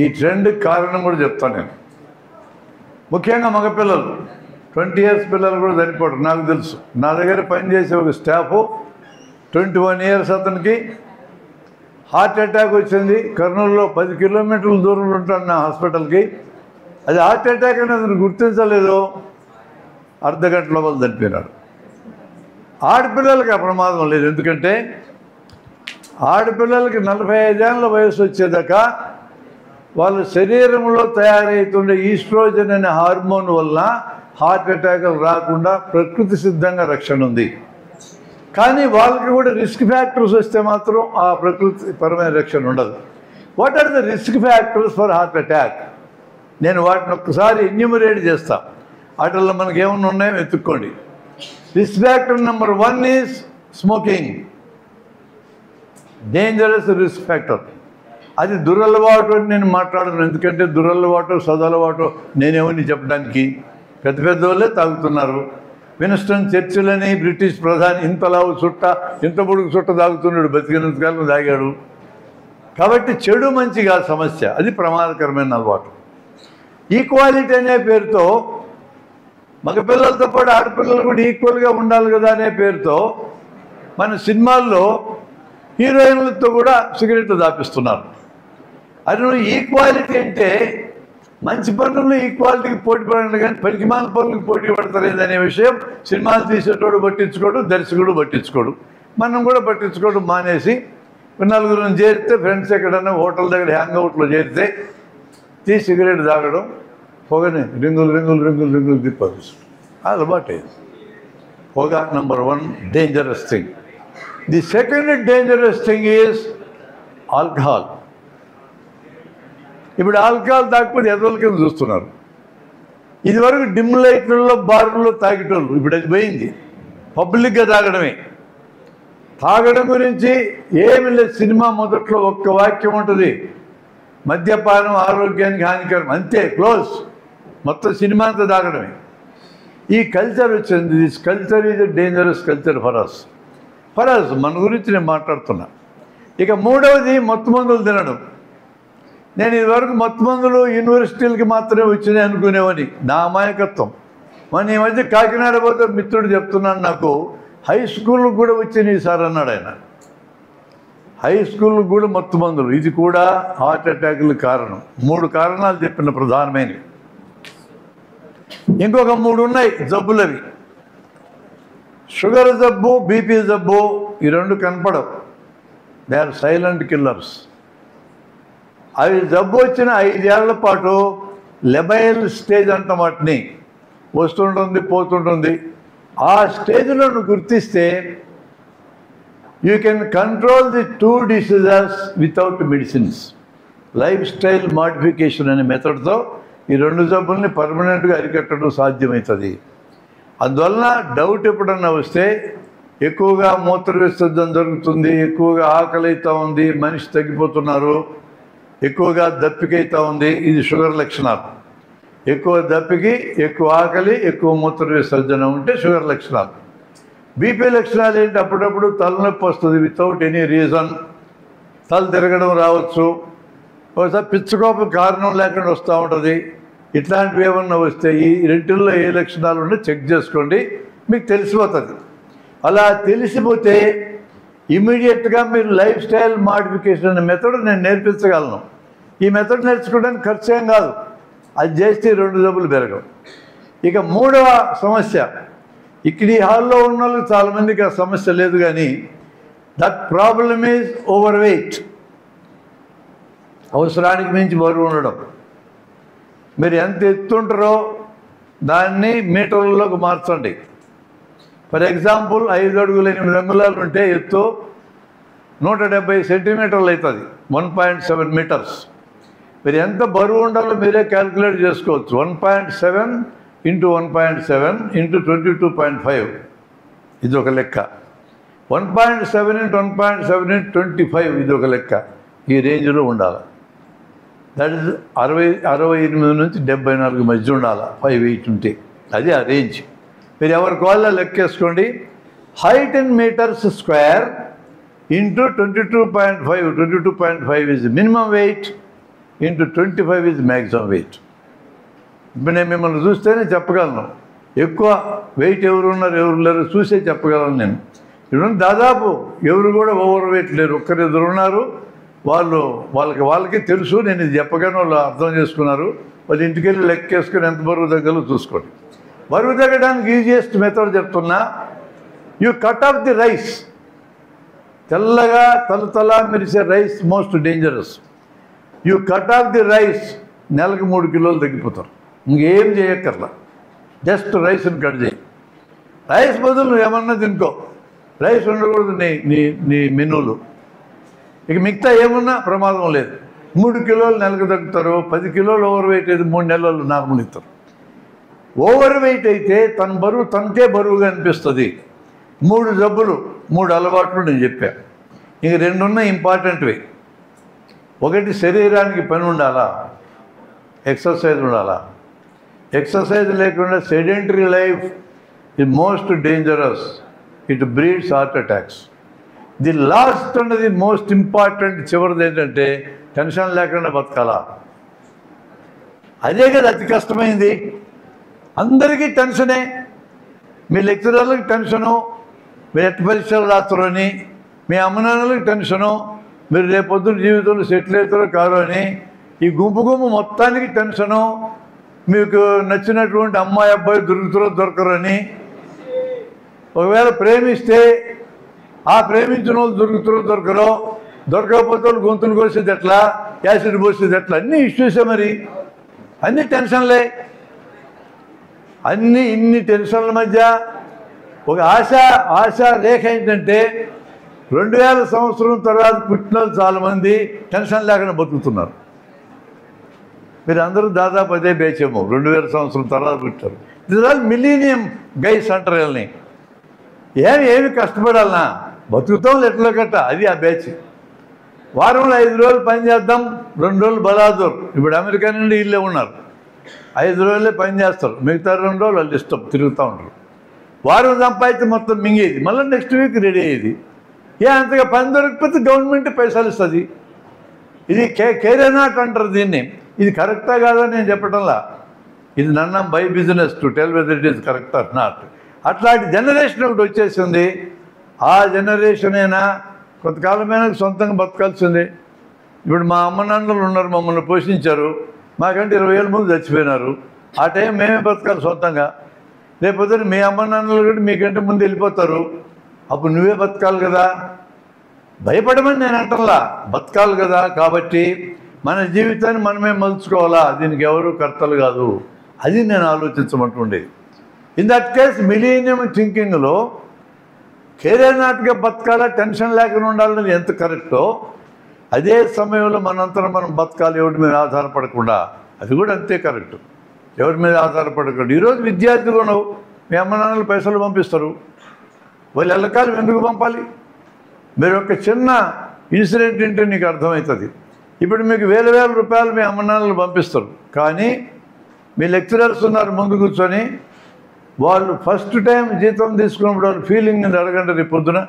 ఈ ట్రెండ్ కారణం కూడా చెప్తాను నేను. ముఖ్యంగా మగపిల్లలు, 20 years పిల్లలు కూడా చనిపోవడం నాకు తెలుసు. నా దగ్గర పనిచేసే ఒక స్టాఫ్ 21 years అతనికి హార్ట్ అటాక్ వచ్చింది. కర్నూలులో 10 కిలోమీటర్ల దూరంలో ఉంటాను నా హాస్పిటల్కి. అది హార్ట్ అటాక్ అని అతను గుర్తించలేదు, అర్ధగంట లోపల చనిపోయినాడు. ఆడపిల్లలకి ఆ ప్రమాదం లేదు, ఎందుకంటే ఆడపిల్లలకి 45 ఏళ్ళ వయసు వచ్చేదాకా వాళ్ళ శరీరంలో తయారవుతుండే ఈస్ట్రోజన్ అనే హార్మోన్ వల్ల హార్ట్ అటాక్లు రాకుండా ప్రకృతి సిద్ధంగా రక్షణ ఉంది. కానీ వాళ్ళకి కూడా రిస్క్ ఫ్యాక్టర్స్ వస్తే మాత్రం ఆ ప్రకృతి పరమైన రక్షణ ఉండదు. What are the risk factors for heart attack? నేను వాటిని ఒక్కసారి ఎన్యూమరేట్ చేస్తా. వాటిల్లో మనకి ఏమన్నా ఉన్నాయో వెతుక్కోండి. Risk factor number 1 is smoking. Dangerous risk factor. అది దురలవాటు అని నేను మాట్లాడను, ఎందుకంటే దురలవాటు సదలవాటు నేనేమని చెప్పడానికి. పెద్ద పెద్ద వాళ్ళే తాగుతున్నారు. విన్స్టన్ చర్చిల్ అని బ్రిటిష్ ప్రధాని ఇంతలావు చుట్ట, ఇంత పొడుగు చుట్ట తాగుతున్నాడు, బతికినంతకాలం తాగాడు. కాబట్టి చెడు మంచిగా సమస్య, అది ప్రమాదకరమైన అలవాటు. ఈక్వాలిటీ అనే పేరుతో మగపిల్లలతో పాటు ఆడపిల్లలు కూడా ఈక్వల్గా ఉండాలి కదా అనే పేరుతో మన సినిమాల్లో హీరోయిన్లతో కూడా సిగరెట్లు దాపిస్తున్నారు. అది నువ్వు ఈక్వాలిటీ అంటే మంచి పనుల్లో ఈక్వాలిటీకి పోటీ పడండి, కానీ పరిమాణ పనులకు పోటీ పడతలేదు అనే విషయం సినిమాలు తీసేటోడు పట్టించుకోడు, దర్శకుడు పట్టించుకోడు, మనం కూడా పట్టించుకోవడం మానేసి 4 చేరితే ఫ్రెండ్స్ ఎక్కడన్నా హోటల్ దగ్గర హ్యాంగ్అవుట్లో చేరితే తీసి సిగరెట్ తాగడం, పొగని రింగులు రింగులు రింగులు రింగులు తిప్పదు. అలవాటు. పొగ number 1 dangerous thing. The second dangerous thing is alcohol. ఇప్పుడు ఆల్కహాల్ తాగకపోతే ఎదవల కింద చూస్తున్నారు. ఇదివరకు డిమ్ లైట్లలో బార్లలో తాగేటోళ్ళు, ఇప్పుడు అది పోయింది. పబ్లిక్గా తాగడమే. తాగడం గురించి ఏమి లేదు. సినిమా మొదట్లో ఒక్క వాక్యం ఉంటుంది, మద్యపానం ఆరోగ్యానికి హానికరం, అంతే, క్లోజ్. మొత్తం సినిమా అంతా తాగడమే. ఈ కల్చర్ వచ్చింది. This culture is a dangerous culture for us. మన గురించి నేను మాట్లాడుతున్నా. ఇక మూడవది మత్తు మందులు తినడం. నేను ఇదివరకు మత్తు మందులు యూనివర్సిటీలకి మాత్రమే వచ్చినాయి అనుకునేవని, నా అమాయకత్వం. మన ఈ మధ్య కాకినాడ పోతే మిత్రుడు చెప్తున్నాను, నాకు హై స్కూల్కి కూడా వచ్చినాయి సార్ అన్నాడు ఆయన. హై స్కూల్కి కూడా మత్తు మందులు. ఇది కూడా హార్ట్ అటాక్లకు కారణం. 3 కారణాలు చెప్పిన ప్రధానమైనవి. ఇంకొక 3 ఉన్నాయి జబ్బులవి. షుగర్ జబ్బు, బీపీ జబ్బు, ఈ 2 కనపడవు. They are silent killers. అవి జబ్బు వచ్చిన 5 ఏళ్ల పాటు లెబైల్ స్టేజ్ అంట వాటిని, వస్తుంటుంది పోతుంటుంది. ఆ స్టేజ్లో నువ్వు గుర్తిస్తే you can control the 2 diseases without medicines. Life style modification అనే మెథడ్తో ఈ 2 జబ్బుల్ని పర్మనెంట్గా అరికట్టడం సాధ్యమవుతుంది. అందువలన డౌట్ ఎప్పుడన్నా వస్తే, ఎక్కువగా మూత్ర విసర్జన జరుగుతుంది, ఎక్కువగా ఆకలి అవుతూ ఉంది, మనిషి తగ్గిపోతున్నారు, ఎక్కువగా దప్పికైతా ఉంది, ఇది షుగర్ లక్షణాలు. ఎక్కువ దప్పికి, ఎక్కువ ఆకలి, ఎక్కువ మూత్ర విసర్జన ఉంటే షుగర్ లక్షణాలు. బీపీ లక్షణాలు ఏంటి? అప్పుడప్పుడు తలనొప్పి వస్తుంది వితౌట్ ఎనీ రీజన్. తల తిరగడం రావచ్చు, ఒకసారి పిచ్చుకోపం కారణం లేకుండా వస్తూ ఉంటుంది. ఇట్లాంటివి ఏమన్నా వస్తే ఈ 2లో ఏ లక్షణాలు ఉంటే చెక్ చేసుకోండి, మీకు తెలిసిపోతుంది. అలా తెలిసిపోతే ఇమీడియట్గా మీరు లైఫ్ స్టైల్ మాడిఫికేషన్ అనే మెథడ్ నేను నేర్పించగలను. ఈ మెథడ్ నేర్చుకోవడానికి ఖర్చు ఏం కాదు, అది చేస్తే 2 జబ్బులు పెరగవు. ఇక 3వ సమస్య, ఇక్కడ ఈ హాల్లో ఉన్న వాళ్ళకి చాలామందికి ఆ సమస్య లేదు, కానీ that problem is over weight. అవసరానికి మించి బరువు ఉండడం. మీరు ఎంత ఎత్తుంటారో దాన్ని మీటర్లలోకి మార్చండి. ఫర్ ఎగ్జాంపుల్ 5 అడుగులు 8 అంగుళాలు ఉంటే ఎత్తు 170 సెంటీమీటర్లు అవుతుంది, 1.7 మీటర్స్. మీరు ఎంత బరువు ఉండాలో మీరే క్యాల్కులేట్ చేసుకోవచ్చు. 1.7 × 1.7 × 22.5 ఇది ఒక లెక్క. 1.7 × 1.7 × 25 ఇది ఒక లెక్క. ఈ రేంజ్లో ఉండాలి. దట్ ఈజ్ 68 నుంచి 74 మధ్య ఉండాలి 5 వెయిట్ ఉంటే. అది ఆ రేంజ్. మీరు ఎవరికి వాళ్ళ లెక్కేసుకోండి. Height in metres square into 22.5. 22.5 is minimum weight into 25 is maximum weight. ఇప్పుడు నేను మిమ్మల్ని చూస్తేనే చెప్పగలను ఎక్కువ వెయిట్ ఎవరు ఉన్నారు ఎవరు లేరు, చూసే చెప్పగలను నేను. ఇప్పుడు దాదాపు ఎవరు కూడా ఓవర్ వెయిట్ లేరు, 1-2 ఉన్నారు. వాళ్ళకి తెలుసు నేను ఇది చెప్పగానే వాళ్ళు అర్థం చేసుకున్నారు. వాళ్ళు ఇంటికి వెళ్ళి లెక్కేసుకొని ఎంత బరువు తగ్గాలో చూసుకోండి. బరువు తగ్గడానికి ఈజియెస్ట్ మెథడ్ చెప్తున్నా, you cut off the rice. తెల్లగా తల మెరిసే rice most dangerous. You cut off the rice, నెలకు 3 కిలోలు తగ్గిపోతారు. ఇంకేం చేయక్కర్లా, జస్ట్ రైస్ని కట్ చేయి. రైస్ బదులు నువ్వు ఏమన్నా తినుకో, రైస్ ఉండకూడదు నీ మెనూలు. ఇక మిగతా ఏమున్నా ప్రమాదం లేదు. 3 కిలోలు నెలకు తగ్గుతారు. 10 కిలోలు ఓవర్ వెయిట్ అయితే 3 నెలలు నార్మల్ ఇస్తారు. ఓవర్ వెయిట్ అయితే తన బరువు తనకే బరువుగా అనిపిస్తుంది. 3 జబ్బులు 3 అలవాట్లు నేను చెప్పాను. ఇంక 2 ఉన్నాయి ఇంపార్టెంట్వి. ఒకటి శరీరానికి పని ఉండాలా, ఎక్సర్సైజ్ ఉండాలా. ఎక్సర్సైజ్ లేకుండా sedentary life is most dangerous. It breeds heart attacks. The last అన్నది మోస్ట్ ఇంపార్టెంట్. చివరిది ఏంటంటే టెన్షన్ లేకుండా బతకాలా. అదే కదా అతి కష్టమైంది. అందరికీ టెన్షనే. మీ లెక్చరర్లకు టెన్షను, మీరు ఎట్ట పరీక్షలు రాస్తారని, మీ అమ్మనాన్నలకు టెన్షను, మీరు రేపొద్దున జీవితంలో సెటిల్ అవుతారో కారో అని, ఈ గుంపు మొత్తానికి టెన్షను. మీకు నచ్చినటువంటి అమ్మాయి అబ్బాయి దొరుకుతారో దొరకరు అని. ఒకవేళ ప్రేమిస్తే ఆ ప్రేమించిన వాళ్ళు దొరుకుతారో దొరకరో, దొరకకపోతే వాళ్ళు గొంతులు కోసేది ఎట్లా, యాసిడ్ పోసేది ఎట్లా, అన్నీ ఇష్యూసే. మరి అన్ని టెన్షన్లే. ఇన్ని టెన్షన్ల మధ్య ఒక ఆశ రేఖ ఏంటంటే 2000 సంవత్సరం తర్వాత పుట్టిన చాలామంది టెన్షన్ లేకుండా బతుకుతున్నారు. మీరు అందరూ దాదాపు అదే బేచేమో 2000 సంవత్సరం తర్వాత పుట్టారు. ఇది మిలీనియం గైస్ అంటారు వీళ్ళని. ఏమి కష్టపడాలనా, బతుకుతాం ఎట్లో గట్ట, అది ఆ బ్యాచ్. వారంలో 5 రోజులు పని చేద్దాం, 2 రోజులు బలాదూర్. ఇప్పుడు అమెరికా నుండి వీళ్ళే ఉన్నారు, 5 రోజులే పని చేస్తారు, మిగతా 2 రోజులు వాళ్ళు ఇష్టం తిరుగుతూ ఉంటారు. వారం సంపాదించి మొత్తం మింగేది, మళ్ళీ నెక్స్ట్ వీక్ రెడీ అయ్యేది. అంతగా పని దొరకకపోతే గవర్నమెంట్ పైసలు ఇస్తుంది. ఇది కేరేనాట్ అంటారు దీన్ని. ఇది కరెక్టా కాదా నేను చెప్పడంలా, ఇది నన్ను by business to tell whether it is correct or not. అట్లాంటి జనరేషన్ ఒకటి వచ్చేసింది. ఆ జనరేషన్ అయినా కొంతకాలమైనా సొంతంగా బతకాల్సింది. ఇప్పుడు మా అమ్మ నాన్నలు ఉన్నారు, మమ్మల్ని పోషించారు, మాకంటే 20 ఏళ్ళ ముందు చచ్చిపోయినారు. ఆ టైం మేమే బతకాలి సొంతంగా. లేకపోతే మీ అమ్మ నాన్నలు కూడా మీకంటే ముందు వెళ్ళిపోతారు, అప్పుడు నువ్వే బతకాలి కదా. భయపడమని నేను అంటల్లా, బతకాలి కదా. కాబట్టి మన జీవితాన్ని మనమే మలుచుకోవాలా, దీనికి ఎవరు కర్తలు కాదు. అది నేను ఆలోచించమంటుండేది. ఇన్ దట్ కేస్ మిలీనియం థింకింగ్లో కేరేనాట్గా బతకాలా, టెన్షన్ లేకుండా ఉండాలనేది ఎంత కరెక్టో, అదే సమయంలో మనంతరం మనం బతకాలి ఎవరి మీద ఆధారపడకుండా, అది కూడా అంతే కరెక్ట్. ఎవరి మీద ఆధారపడకుండా. ఈరోజు విద్యార్థులు ఉన్నావు, మీ అమ్మ నాన్నలు పైసలు పంపిస్తారు, వాళ్ళు ఎల్లకాలం ఎందుకు పంపాలి? మీరు ఒక చిన్న ఇన్సిడెంట్ వింటే నీకు అర్థమవుతుంది. ఇప్పుడు మీకు వేల రూపాయలు మీ అమ్మ నాన్నలు పంపిస్తారు, కానీ మీ లెక్చరర్స్ ఉన్నారు ముందు కూర్చొని, వాళ్ళు ఫస్ట్ టైం జీతం తీసుకున్నప్పుడు వాళ్ళు ఫీలింగ్ అడగండి. రేపు పొద్దున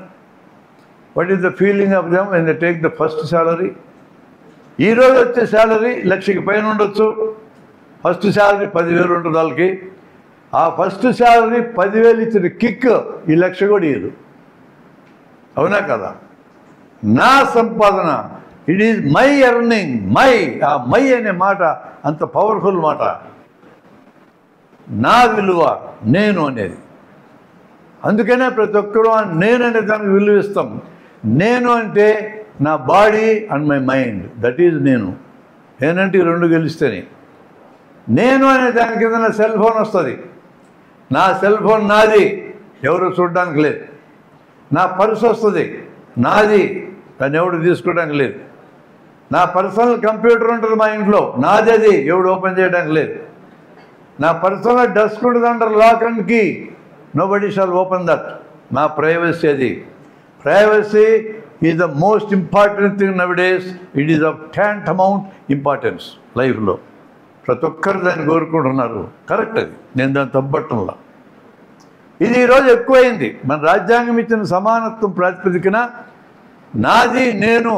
what is the feeling of them when they take the first salary. ఈరోజు వచ్చే శాలరీ 1,00,000కి పైన ఉండొచ్చు, ఫస్ట్ శాలరీ 10,000 ఉంటుంది వాళ్ళకి. ఆ ఫస్ట్ శాలరీ 10,000 ఇచ్చిన కిక్ ఈ 1,00,000 కూడా ఇయ్యదు. అవునా కదా? నా సంపాదన, ఇట్ ఈజ్ మై ఎర్నింగ్. ఆ మై అనే మాట అంత పవర్ఫుల్ మాట. నా విలువ నేను అనేది. అందుకనే ప్రతి ఒక్కరూ నేను అనే దానికి విలువ ఇస్తాం. నేను అంటే నా body and my mind, that is నేను. నేనంటే ఈ 2 గెలిస్తేనే. నేను అనే దాని కింద నా సెల్ ఫోన్ వస్తుంది. నా సెల్ ఫోన్ నాది, ఎవరు చూడడానికి లేదు. నా పర్సు వస్తుంది, నాది, దాన్ని ఎవడు తీసుకోవడానికి లేదు. నా పర్సనల్ కంప్యూటర్ ఉంటుంది మా ఇంట్లో, నాది, అది ఎవడు ఓపెన్ చేయడానికి లేదు. నా పర్సనల్ డెస్క్ ఉంటుంది అంటారు, lock and key, nobody shall open that. నా ప్రైవసీ అది. Privacy is the most important thing nowadays. It is of tantamount importance లైఫ్లో. ప్రతి ఒక్కరు దాన్ని కోరుకుంటున్నారు. కరెక్ట్, అది నేను దాన్ని తప్పట్టంలా. ఇది ఈరోజు ఎక్కువైంది. మన రాజ్యాంగం ఇచ్చిన సమానత్వం ప్రాతిపదికన నాది, నేను,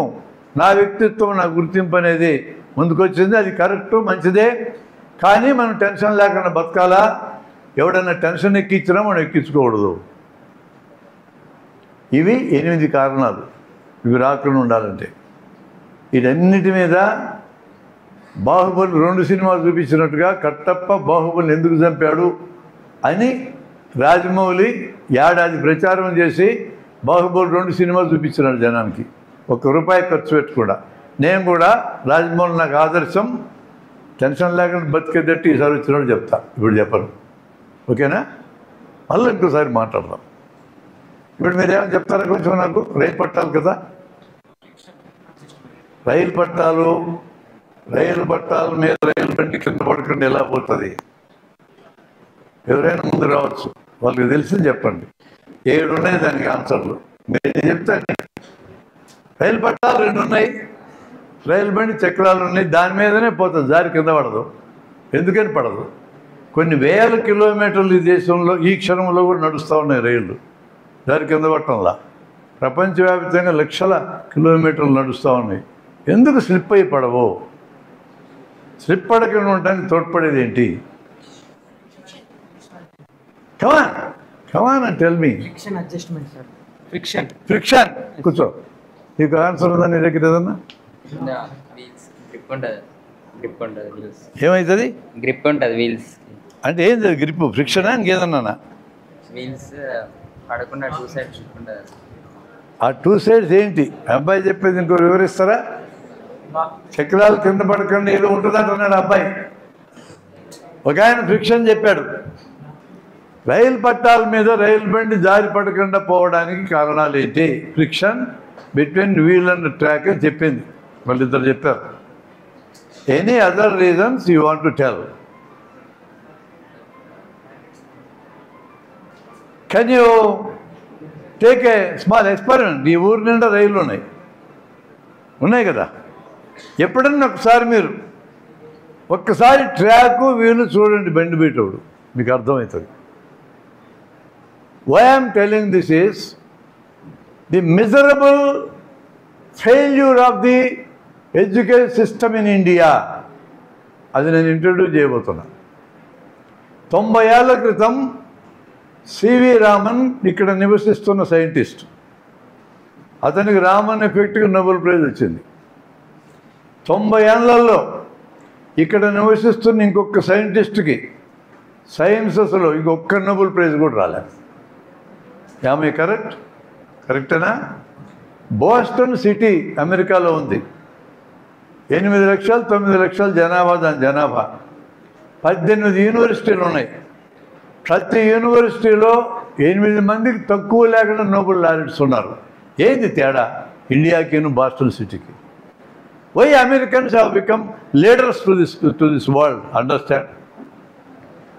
నా వ్యక్తిత్వం, నా గుర్తింపు అనేది ముందుకొచ్చింది. అది కరెక్టు, మంచిదే. కానీ మనం టెన్షన్ లేకుండా బతకాలా. ఎవడన్నా టెన్షన్ ఎక్కించినా మనం ఎక్కించుకోకూడదు. ఇవి 8 కారణాలు ఇవి రాకుండా ఉండాలంటే. వీటన్నిటి మీద బాహుబలి 2 సినిమాలు చూపించినట్టుగా కట్టప్ప బాహుబలిని ఎందుకు చంపాడు అని రాజమౌళి ఏడాది ప్రచారం చేసి బాహుబలి 2 సినిమాలు చూపించినాడు జనానికి, ₹1 ఖర్చు పెట్టకుండా. నేను కూడా రాజమౌళి నాకు ఆదర్శం. టెన్షన్ లేకుండా బతికేదట్టు ఈసారి వచ్చినట్టు చెప్తా, ఇప్పుడు చెప్పను. ఓకేనా? మళ్ళీ ఇంకోసారి మాట్లాడదాం. ఇప్పుడు మీరేమని చెప్తారా కొంచెం నాకు? రైలు పట్టాలు కదా, రైలు పట్టాల మీద రైలు బండి కింద పడకుండా ఎలా పోతుంది? ఎవరైనా ముందు రావచ్చు, వాళ్ళకి తెలిసింది చెప్పండి. 7 ఉన్నాయి దానికి ఆన్సర్లు. మీరు చెప్తాను. రైలు పట్టాలు 2 ఉన్నాయి, రైలు బండి చక్రాలు ఉన్నాయి, దాని మీదనే పోతుంది, జారి కింద పడదు. ఎందుకని పడదు? కొన్ని వేల కిలోమీటర్లు ఈ దేశంలో ఈ క్షణంలో కూడా నడుస్తూ ఉన్నాయి రైళ్ళు, దారి కింద పట్టడంలా. ప్రపంచవ్యాప్తంగా లక్షల కిలోమీటర్లు నడుస్తూ ఉన్నాయి. ఎందుకు స్లిప్ అయి పడవు? స్లిప్ పడకుండా ఉండడానికి తోడ్పడేది ఏంటి? కమాన్ అండ్ టెల్ మీ. ఫ్రిక్షన్. కూర్చో. నీకు ఆన్సర్ ఉందా నీ దగ్గర ఏదన్నా? ఏమవుతుంది? గ్రిప్ ఉంటుంది వీల్స్ అంటే ఏంది గ్రిప్? ఫ్రిక్షనా ఇంకేదన్నా? వీల్స్ పడకుండా 2 సైడ్స్ ఉంటుంది. ఆ 2 సైడ్స్ ఏంటి? అబ్బాయి చెప్పేది ఇంకో వివరిస్తారా? చక్రాలు కింద పడకుండా ఏదో ఉంటుందంటున్నాడు అబ్బాయి. ఒక ఆయన ఫ్రిక్షన్ చెప్పాడు. రైలు పట్టాల మీద రైలు బండి జారి పడకుండా పోవడానికి కారణాలు ఏంటి? Friction between wheel and track అని చెప్పింది. వాళ్ళిద్దరు చెప్పారు. Any other reasons you want to tell? Can you take a small experiment? ఈ ఊరి నిండా రైళ్ళు ఉన్నాయి కదా. ఎప్పుడన్నా ఒకసారి మీరు ఒక్కసారి ట్రాకు వీలు చూడండి బండి పెట్టేవాడు, మీకు అర్థమవుతుంది. Why I'm telling this is the miserable failure of the education system in India. అది నేను ఇంట్రడ్యూస్ చేయబోతున్నా. 90 ఏళ్ల క్రితం సివి రామన్ ఇక్కడ నివసిస్తున్న సైంటిస్ట్. అతనికి రామన్ ఎఫెక్ట్కి నోబెల్ ప్రైజ్ వచ్చింది. 90 ఏళ్లలో ఇక్కడ నివసిస్తున్న ఇంకొక సైంటిస్ట్కి సైన్సెస్లో ఇంకొక నోబెల్ ప్రైజ్ కూడా రాలేదు. యామే కరెక్టేనా? బోస్టన్ సిటీ అమెరికాలో ఉంది. 8 లక్షలు 9 లక్షల జనాభా. దాని జనాభా 18 యూనివర్సిటీలు ఉన్నాయి. ప్రతి యూనివర్సిటీలో 8 మందికి తక్కువ లేకుండా నోబెల్ లారెట్స్ ఉన్నారు. ఏంది తేడా ఇండియాకి బాస్టన్ సిటీకి? Why Americans have become leaders to this world? Understand?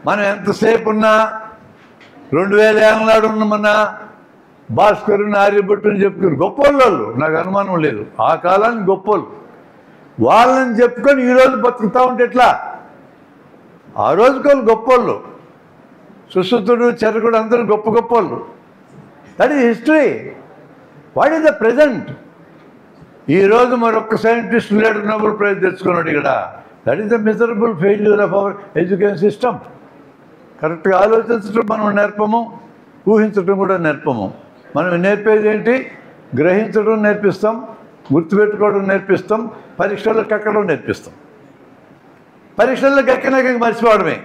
మనం ఎంతసేపు ఉన్నా 2000 ఏళ్ళ నాడు ఉన్న మన భాస్కరుని ఆర్యభట్టుని చెప్పుకుని గొప్పోళ్ళు, నాకు అనుమానం లేదు. ఆ కాలానికి గొప్పోళ్ళు. వాళ్ళని చెప్పుకొని ఈరోజు బతుకుతూ ఉంటే ఎట్లా? ఆ రోజుకి వాళ్ళు గొప్పోళ్ళు. సుశ్రుతుడు, చరకుడు అందరూ గొప్పోళ్ళు. That is history. What is the present? ఈరోజు మరొక సైంటిస్ట్ లేడు నోబెల్ ప్రైజ్ తెచ్చుకున్నాడు ఇక్కడ. That is the miserable failure of our education system. కరెక్ట్గా ఆలోచించడం మనం నేర్పము, ఊహించడం కూడా నేర్పము. మనం నేర్పేది ఏంటి? గ్రహించడం నేర్పిస్తాం, గుర్తుపెట్టుకోవడం నేర్పిస్తాం, పరీక్షలకు ఎక్కడం నేర్పిస్తాం. పరీక్షలకు ఎక్కినాక మర్చిపోవడమే.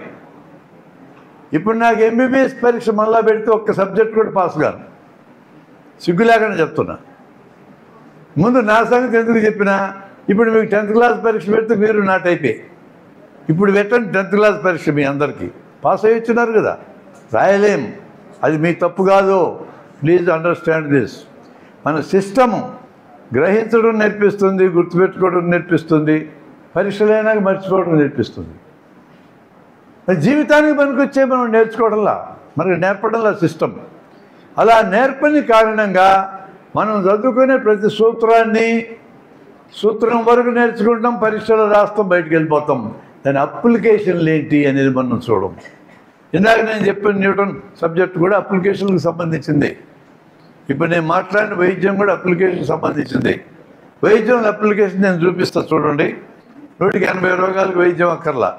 ఇప్పుడు నాకు ఎంబీబీఎస్ పరీక్ష మళ్ళా పెడితే ఒక్క సబ్జెక్ట్ కూడా పాస్ కాను, సిగ్గు లేకుండా చెప్తున్నా. ముందు నా సంగతి ఎందుకు చెప్పినా, ఇప్పుడు మీకు 10th క్లాస్ పరీక్ష పెడితే మీరు నా టైపే. ఇప్పుడు పెట్టండి 10th క్లాస్ పరీక్ష, మీ అందరికీ పాస్ అయ్యొచ్చున్నారు కదా. రాయలేం, అది మీ తప్పు కాదు. Please understand this. మన సిస్టము గ్రహించడం నేర్పిస్తుంది, గుర్తుపెట్టుకోవడం నేర్పిస్తుంది, పరీక్షలైనాక మర్చిపోవడం నేర్పిస్తుంది. జీవితానికి పనికొచ్చే మనం నేర్చుకోవడంలా, మనకి నేర్పడంలా సిస్టమ్. అలా నేర్పని కారణంగా మనం చదువుకునే ప్రతి సూత్రం వరకు నేర్చుకుంటాం, పరీక్షలు రాస్తాం, బయటకు వెళ్ళిపోతాం. దాని అప్లికేషన్లు ఏంటి అనేది మనం చూడం. ఇందాక నేను చెప్పిన న్యూటన్ సబ్జెక్ట్ కూడా అప్లికేషన్కి సంబంధించింది. ఇప్పుడు నేను మాట్లాడిన వైద్యం కూడా అప్లికేషన్కి సంబంధించింది. వైద్యం అప్లికేషన్ నేను చూపిస్తా చూడండి. 180 రోగాలకు వైద్యం అక్కర్లా.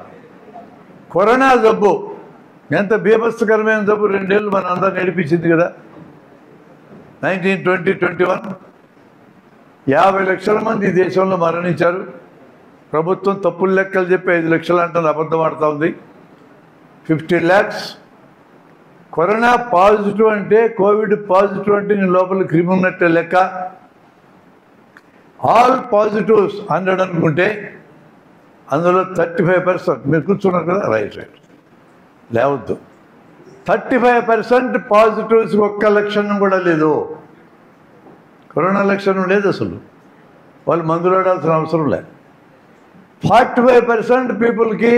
కరోనా జబ్బు ఎంత బీభత్సకరమైన జబ్బు, 2 ఏళ్ళు మన అందరూ నడిపించింది కదా. 1920-21 50 లక్షల మంది ఈ దేశంలో మరణించారు. ప్రభుత్వం తప్పులు లెక్కలు చెప్పి 5 లక్షలు అంటే అబద్ధం ఆడుతూ ఉంది. 50 lakhs. కరోనా పాజిటివ్ అంటే, కోవిడ్ పాజిటివ్ అంటే నీ లోపల క్రిమి ఉన్నట్టే లెక్క. ఆల్ పాజిటివ్స్ 100 అనుకుంటే అందులో 35%, మీరు కూర్చున్నారు కదా, రైట్ లేవద్దు. 35% పాజిటివ్స్ ఒక్క లక్షణం కూడా లేదు. కరోనా లక్షణం లేదు అసలు. వాళ్ళు మందులు వాడాల్సిన అవసరం లేదు. 45% పీపుల్కి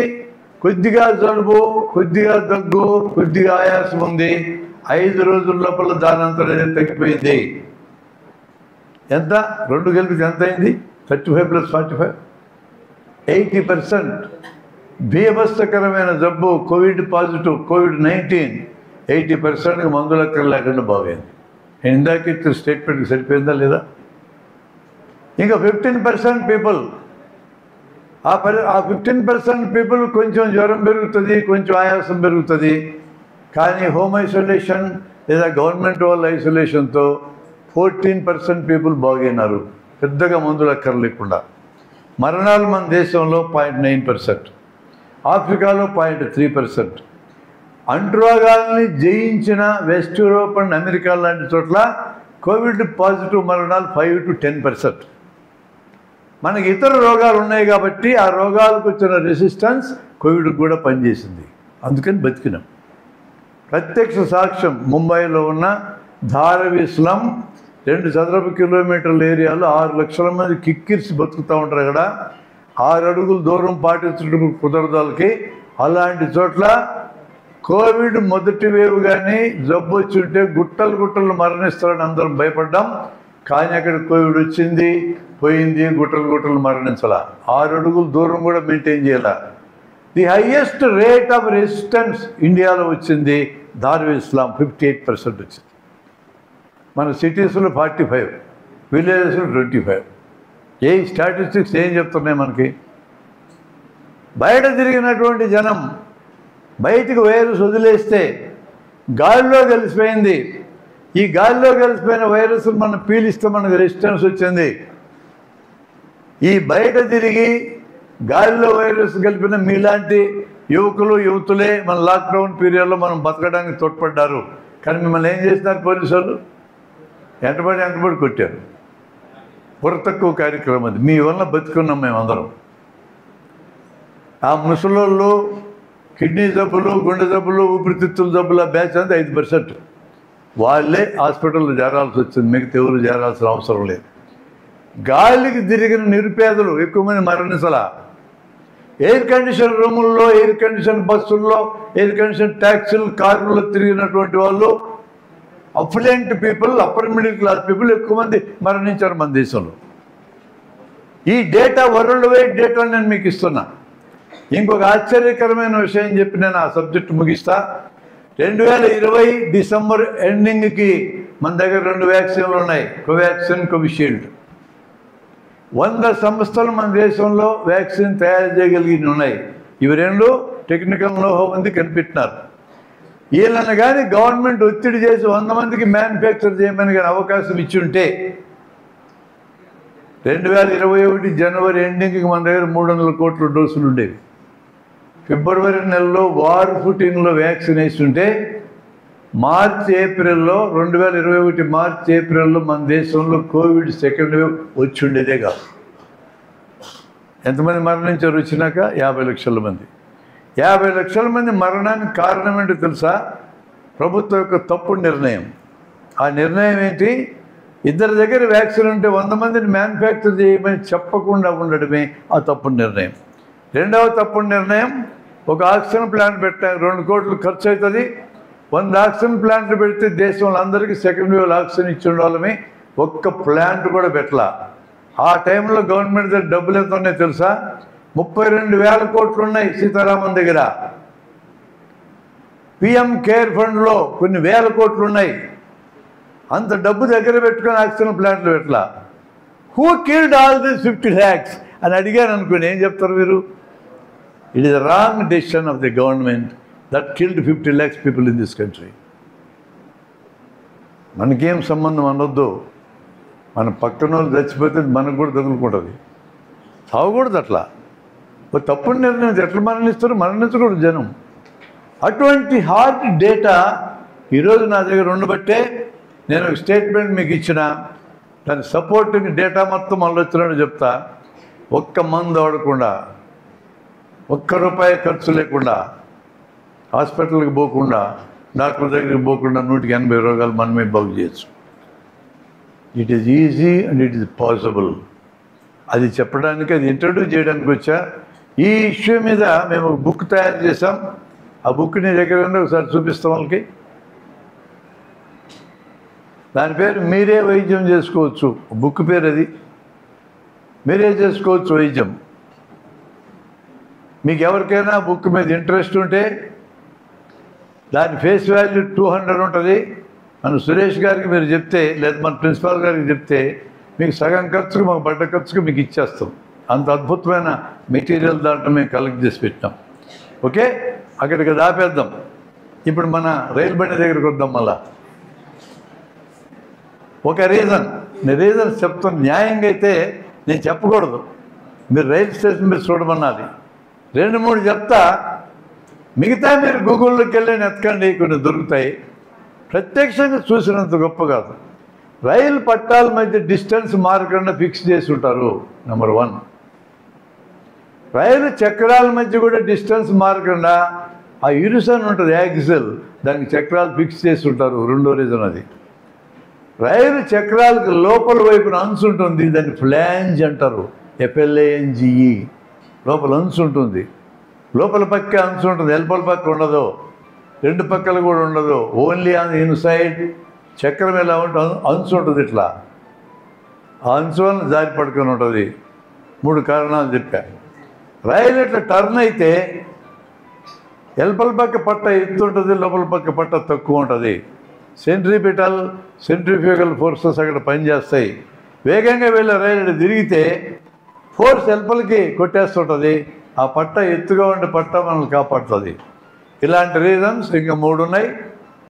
కొద్దిగా జలుబు, కొద్దిగా దగ్గు, కొద్దిగా ఆయాసం ఉంది. 5 రోజుల లోపల దానంతా తగ్గిపోయింది. ఎంత? 2 కలిపితే ఎంత అయింది? 35 + 45 80%. బీభత్సకరమైన జబ్బు కోవిడ్ పాజిటివ్, COVID-19 80%కి మందులు అక్కడ లేకుండా బాగైంది. ఇందాక ఇచ్చిన స్టేట్మెంట్కి సరిపోయిందా లేదా? ఇంకా 15% పీపుల్, ఆ 15% పీపుల్ కొంచెం జ్వరం పెరుగుతుంది, కొంచెం ఆయాసం పెరుగుతుంది. కానీ హోమ్ ఐసోలేషన్ లేదా గవర్నమెంట్ వాళ్ళ ఐసోలేషన్తో 14% పీపుల్ బాగైనారు, పెద్దగా మందులు అక్కర్లేకుండా. మరణాలు మన దేశంలో 0.9%, ఆఫ్రికాలో 0.3%. అంటురోగాల్ని జయించిన వెస్ట్ యూరోప్ అండ్ అమెరికా లాంటి చోట్ల కోవిడ్ పాజిటివ్ మరణాలు 5 to 10%. మనకి ఇతర రోగాలు ఉన్నాయి కాబట్టి ఆ రోగాలకు వచ్చిన రెసిస్టెన్స్ కోవిడ్కి కూడా పనిచేసింది, అందుకని బతికినాం. ప్రత్యక్ష సాక్ష్యం. ముంబైలో ఉన్న ధారావి స్లమ్ 2 చదరపు కిలోమీటర్ల ఏరియాలో 6 లక్షల మంది కిక్కిరిసి బతుకుతూ ఉంటారు. అక్కడ 6 అడుగుల దూరం పాటించడం కుదరదు వాళ్ళకి. అలాంటి చోట్ల కోవిడ్ మొదటి వేవ్ కానీ జబ్బు వచ్చి ఉంటే గుట్టలు మరణిస్తారని అందరం భయపడ్డాం. కానీ అక్కడ కోవిడ్ వచ్చింది, పోయింది, గుట్టలు మరణించాల. 6 అడుగుల దూరం కూడా మెయింటైన్ చేయాల. The highest rate of resistance ఇండియాలో వచ్చింది ధారావి స్లమ్, 58% వచ్చింది. మన సిటీస్లో 45, విలేజెస్లో 25. ఏ స్టాటిస్టిక్స్ ఏం చెప్తున్నాయి మనకి? బయట తిరిగినటువంటి జనం బయటికి వైరస్ వదిలేస్తే గాలిలో కలిసిపోయింది. ఈ గాలిలో కలిసిపోయిన వైరస్ మనం పీలిస్తే మనకు రెసిస్టెన్స్ వచ్చింది. ఈ బయట తిరిగి గాలిలో వైరస్ కలిపిన మీలాంటి యువతులే మన లాక్డౌన్ పీరియడ్లో మనం బతకడానికి తోడ్పడ్డారు. కానీ మిమ్మల్ని ఏం చేస్తున్నారు పోలీసు వాళ్ళు? ఎంటబడి కొట్టారు. బుర్ర తక్కువ కార్యక్రమం అది. మీ వల్ల బతుకున్నాం మేమందరం. ఆ ముసలోళ్ళు కిడ్నీ జబ్బులు, గుండె జబ్బులు, ఊపిరితిత్తుల జబ్బుల బ్యాచ్ అంతా 5%. వాళ్ళే హాస్పిటల్లో చేరాల్సి వచ్చింది. మిగతా ఎవరు చేరాల్సిన అవసరం లేదు. గాలికి తిరిగిన నిరుపేదలు ఎక్కువ మంది మరణించలా. ఎయిర్ కండిషన్ రూముల్లో, ఎయిర్ కండిషన్ బస్సుల్లో, ఎయిర్ కండిషన్ ట్యాక్సీలు, కార్లలో తిరిగినటువంటి వాళ్ళు, affluent people, upper middle class people ఎక్కువ మంది మరణించారు మన దేశంలో. ఈ డేటా వరల్డ్ వైడ్ డేటా నేను మీకు ఇస్తున్నా. ఇంకొక ఆశ్చర్యకరమైన విషయం చెప్పి నేను ఆ సబ్జెక్టు ముగిస్తా. 2020 డిసెంబర్ ఎండింగ్కి మన దగ్గర 2 వ్యాక్సిన్లు ఉన్నాయి, కోవాక్సిన్, కోవిషీల్డ్. 100 సంస్థలు మన దేశంలో వ్యాక్సిన్ తయారు చేయగలిగి ఉన్నాయి. ఇవి 2 టెక్నికల్ నోహో ఉంది, కనిపెట్టినారు. వీళ్ళని కానీ గవర్నమెంట్ ఒత్తిడి చేసి 100 మందికి మ్యానుఫ్యాక్చర్ చేయమని కానీ అవకాశం ఇచ్చి ఉంటే 2021 జనవరి ఎండింగ్కి మన దగ్గర 300 కోట్ల డోసులు ఉండేవి. ఫిబ్రవరి నెలలో వార్ ఫుటింగ్లో వ్యాక్సిన్ వేస్తుంటే మార్చి ఏప్రిల్లో 2021 మార్చి ఏప్రిల్లో మన దేశంలో కోవిడ్ సెకండ్ వేవ్ వచ్చి ఉండేదే కాదు. ఎంతమంది మరణించారు వచ్చినాక? 50 లక్షల మంది. 50 లక్షల మంది మరణానికి కారణం ఏంటో తెలుసా? ప్రభుత్వం యొక్క తప్పుడు నిర్ణయం. ఆ నిర్ణయం ఏంటి? ఇద్దరి దగ్గర వ్యాక్సిన్ ఉంటే 100 మందిని మ్యానుఫ్యాక్చర్ చేయమని చెప్పకుండా ఉండడమే ఆ తప్పుడు నిర్ణయం. రెండవ తప్పుడు నిర్ణయం, ఒక ఆక్సిజన్ ప్లాంట్ పెట్టారు, 2 కోట్లు ఖర్చు అవుతుంది. 100 ఆక్సిజన్ ప్లాంట్లు పెడితే దేశంలో అందరికీ సెకండ్ వేవ్ ఆక్సిజన్ ఇచ్చి ఉండాలని ఒక్క ప్లాంట్ కూడా పెట్టలా. ఆ టైంలో గవర్నమెంట్ దగ్గర డబ్బులు ఎంత ఉన్నాయో తెలుసా? 32,000 కోట్లు ఉన్నాయి సీతారామన్ దగ్గర. పిఎం కేర్ ఫండ్లో కొన్ని వేల కోట్లు ఉన్నాయి. అంత డబ్బు దగ్గర పెట్టుకొని ఆక్సిజన్ ప్లాంట్లు పెట్టలా. Who killed all this 50 lakhs అని అడిగాను అనుకోండి, ఏం చెప్తారు మీరు? It is a wrong decision of the government that killed 50 lakhs people in this country. మనకేం సంబంధం అనొద్దు. మన పక్కన వాళ్ళు చచ్చిపోతే మనకు కూడా తగులుకుంటుంది. సాగకూడదు అట్లా. ఒక తప్పుడు నిర్ణయం ఎట్లా మరణిస్తారు? మరణించకూడదు జనం. అటువంటి హార్డ్ డేటా ఈరోజు నా దగ్గర ఉండబట్టే నేను ఒక స్టేట్మెంట్ మీకు ఇచ్చిన. దాని సపోర్టింగ్ డేటా మొత్తం ఆలోచనలు చెప్తా. ఒక్క మందు వాడకుండా, ఒక్క రూపాయి ఖర్చు లేకుండా, హాస్పిటల్కి పోకుండా, డాక్టర్ దగ్గరికి పోకుండా 180 రోగాలు మనమే బాగు చేయొచ్చు. It is easy and it is possible. అది చెప్పడానికి, అది ఇంట్రడ్యూస్ చేయడానికి వచ్చా. ఈ ఇష్యూ మీద మేము ఒక బుక్ తయారు చేసాం. ఆ బుక్ నీ దగ్గర ఉంది, ఒకసారి చూపిస్తాం వాళ్ళకి. దాని పేరు మీరే వైద్యం చేసుకోవచ్చు. బుక్ పేరు అది. మీరే చేసుకోవచ్చు వైద్యం. మీకు ఎవరికైనా బుక్ మీద ఇంట్రెస్ట్ ఉంటే దాని ఫేస్ వాల్యూ 200 ఉంటుంది. మన సురేష్ గారికి మీరు చెప్తే, లేదా మన ప్రిన్సిపాల్ గారికి చెప్తే మీకు సగం ఖర్చుకు, మాకు పడ్డ ఖర్చుకు మీకు ఇచ్చేస్తాం. అంత అద్భుతమైన మెటీరియల్ దాంట్లో మేము కలెక్ట్ చేసి పెట్టినాం. ఓకే, అక్కడికి దాపేద్దాం. ఇప్పుడు మన రైలు బండి దగ్గరికి వద్దాం. మళ్ళా ఒక రీజన్ చెప్తాను. న్యాయంగా అయితే నేను చెప్పకూడదు, మీరు రైలు స్టేషన్ మీద చూడమన్నది. 2-3 చెప్తా, మిగతా మీరు గూగుల్లోకి వెళ్ళి ఎతకండి, కొన్ని దొరుకుతాయి. ప్రత్యక్షంగా చూసినంత గొప్ప కాదు. రైలు పట్టాల మధ్య డిస్టెన్స్ మారకుండా ఫిక్స్ చేసి ఉంటారు. నెంబర్ 1. రైలు చక్రాల మధ్య కూడా డిస్టెన్స్ మారకుండా ఆ యూనిసాన్ ఉంటుంది యాక్సిల్, దానికి చక్రాలు ఫిక్స్ చేసి ఉంటారు. రెండో రీజన్ అది. రైలు చక్రాలకు లోపల వైపున అంచు ఉంటుంది, దాన్ని ఫ్లాంజ్ అంటారు. FLANGE. లోపల అంచు ఉంటుంది, లోపల పక్క అంచు ఉంటుంది, వెలుపల పక్క ఉండదు, రెండు పక్కలు కూడా ఉండదు. Only on inside. చక్రం ఎలా ఉంటుంది, అంచు ఉంటుంది ఇట్లా. ఆ అంచు వల్ల జారి పడుకొని ఉంటుంది. 3 కారణాలు చెప్పా. రైలు ఇట్లా టర్న్ అయితే వెలుపల పక్క పట్ట ఎత్తు ఉంటుంది, లోపల పక్క పట్ట తక్కువ ఉంటుంది. సెంట్రిపిటల్ సెంట్రిఫ్యూగల్ ఫోర్సెస్ అక్కడ పనిచేస్తాయి. వేగంగా వెళ్ళే రైలు తిరిగితే ఫోర్స్ వెలుపలికి కొట్టేస్తుంటుంది. ఆ పట్ట ఎత్తుగా ఉండే పట్ట మనల్ని కాపాడుతుంది. ఇలాంటి రీజన్స్ ఇంకా 3 ఉన్నాయి.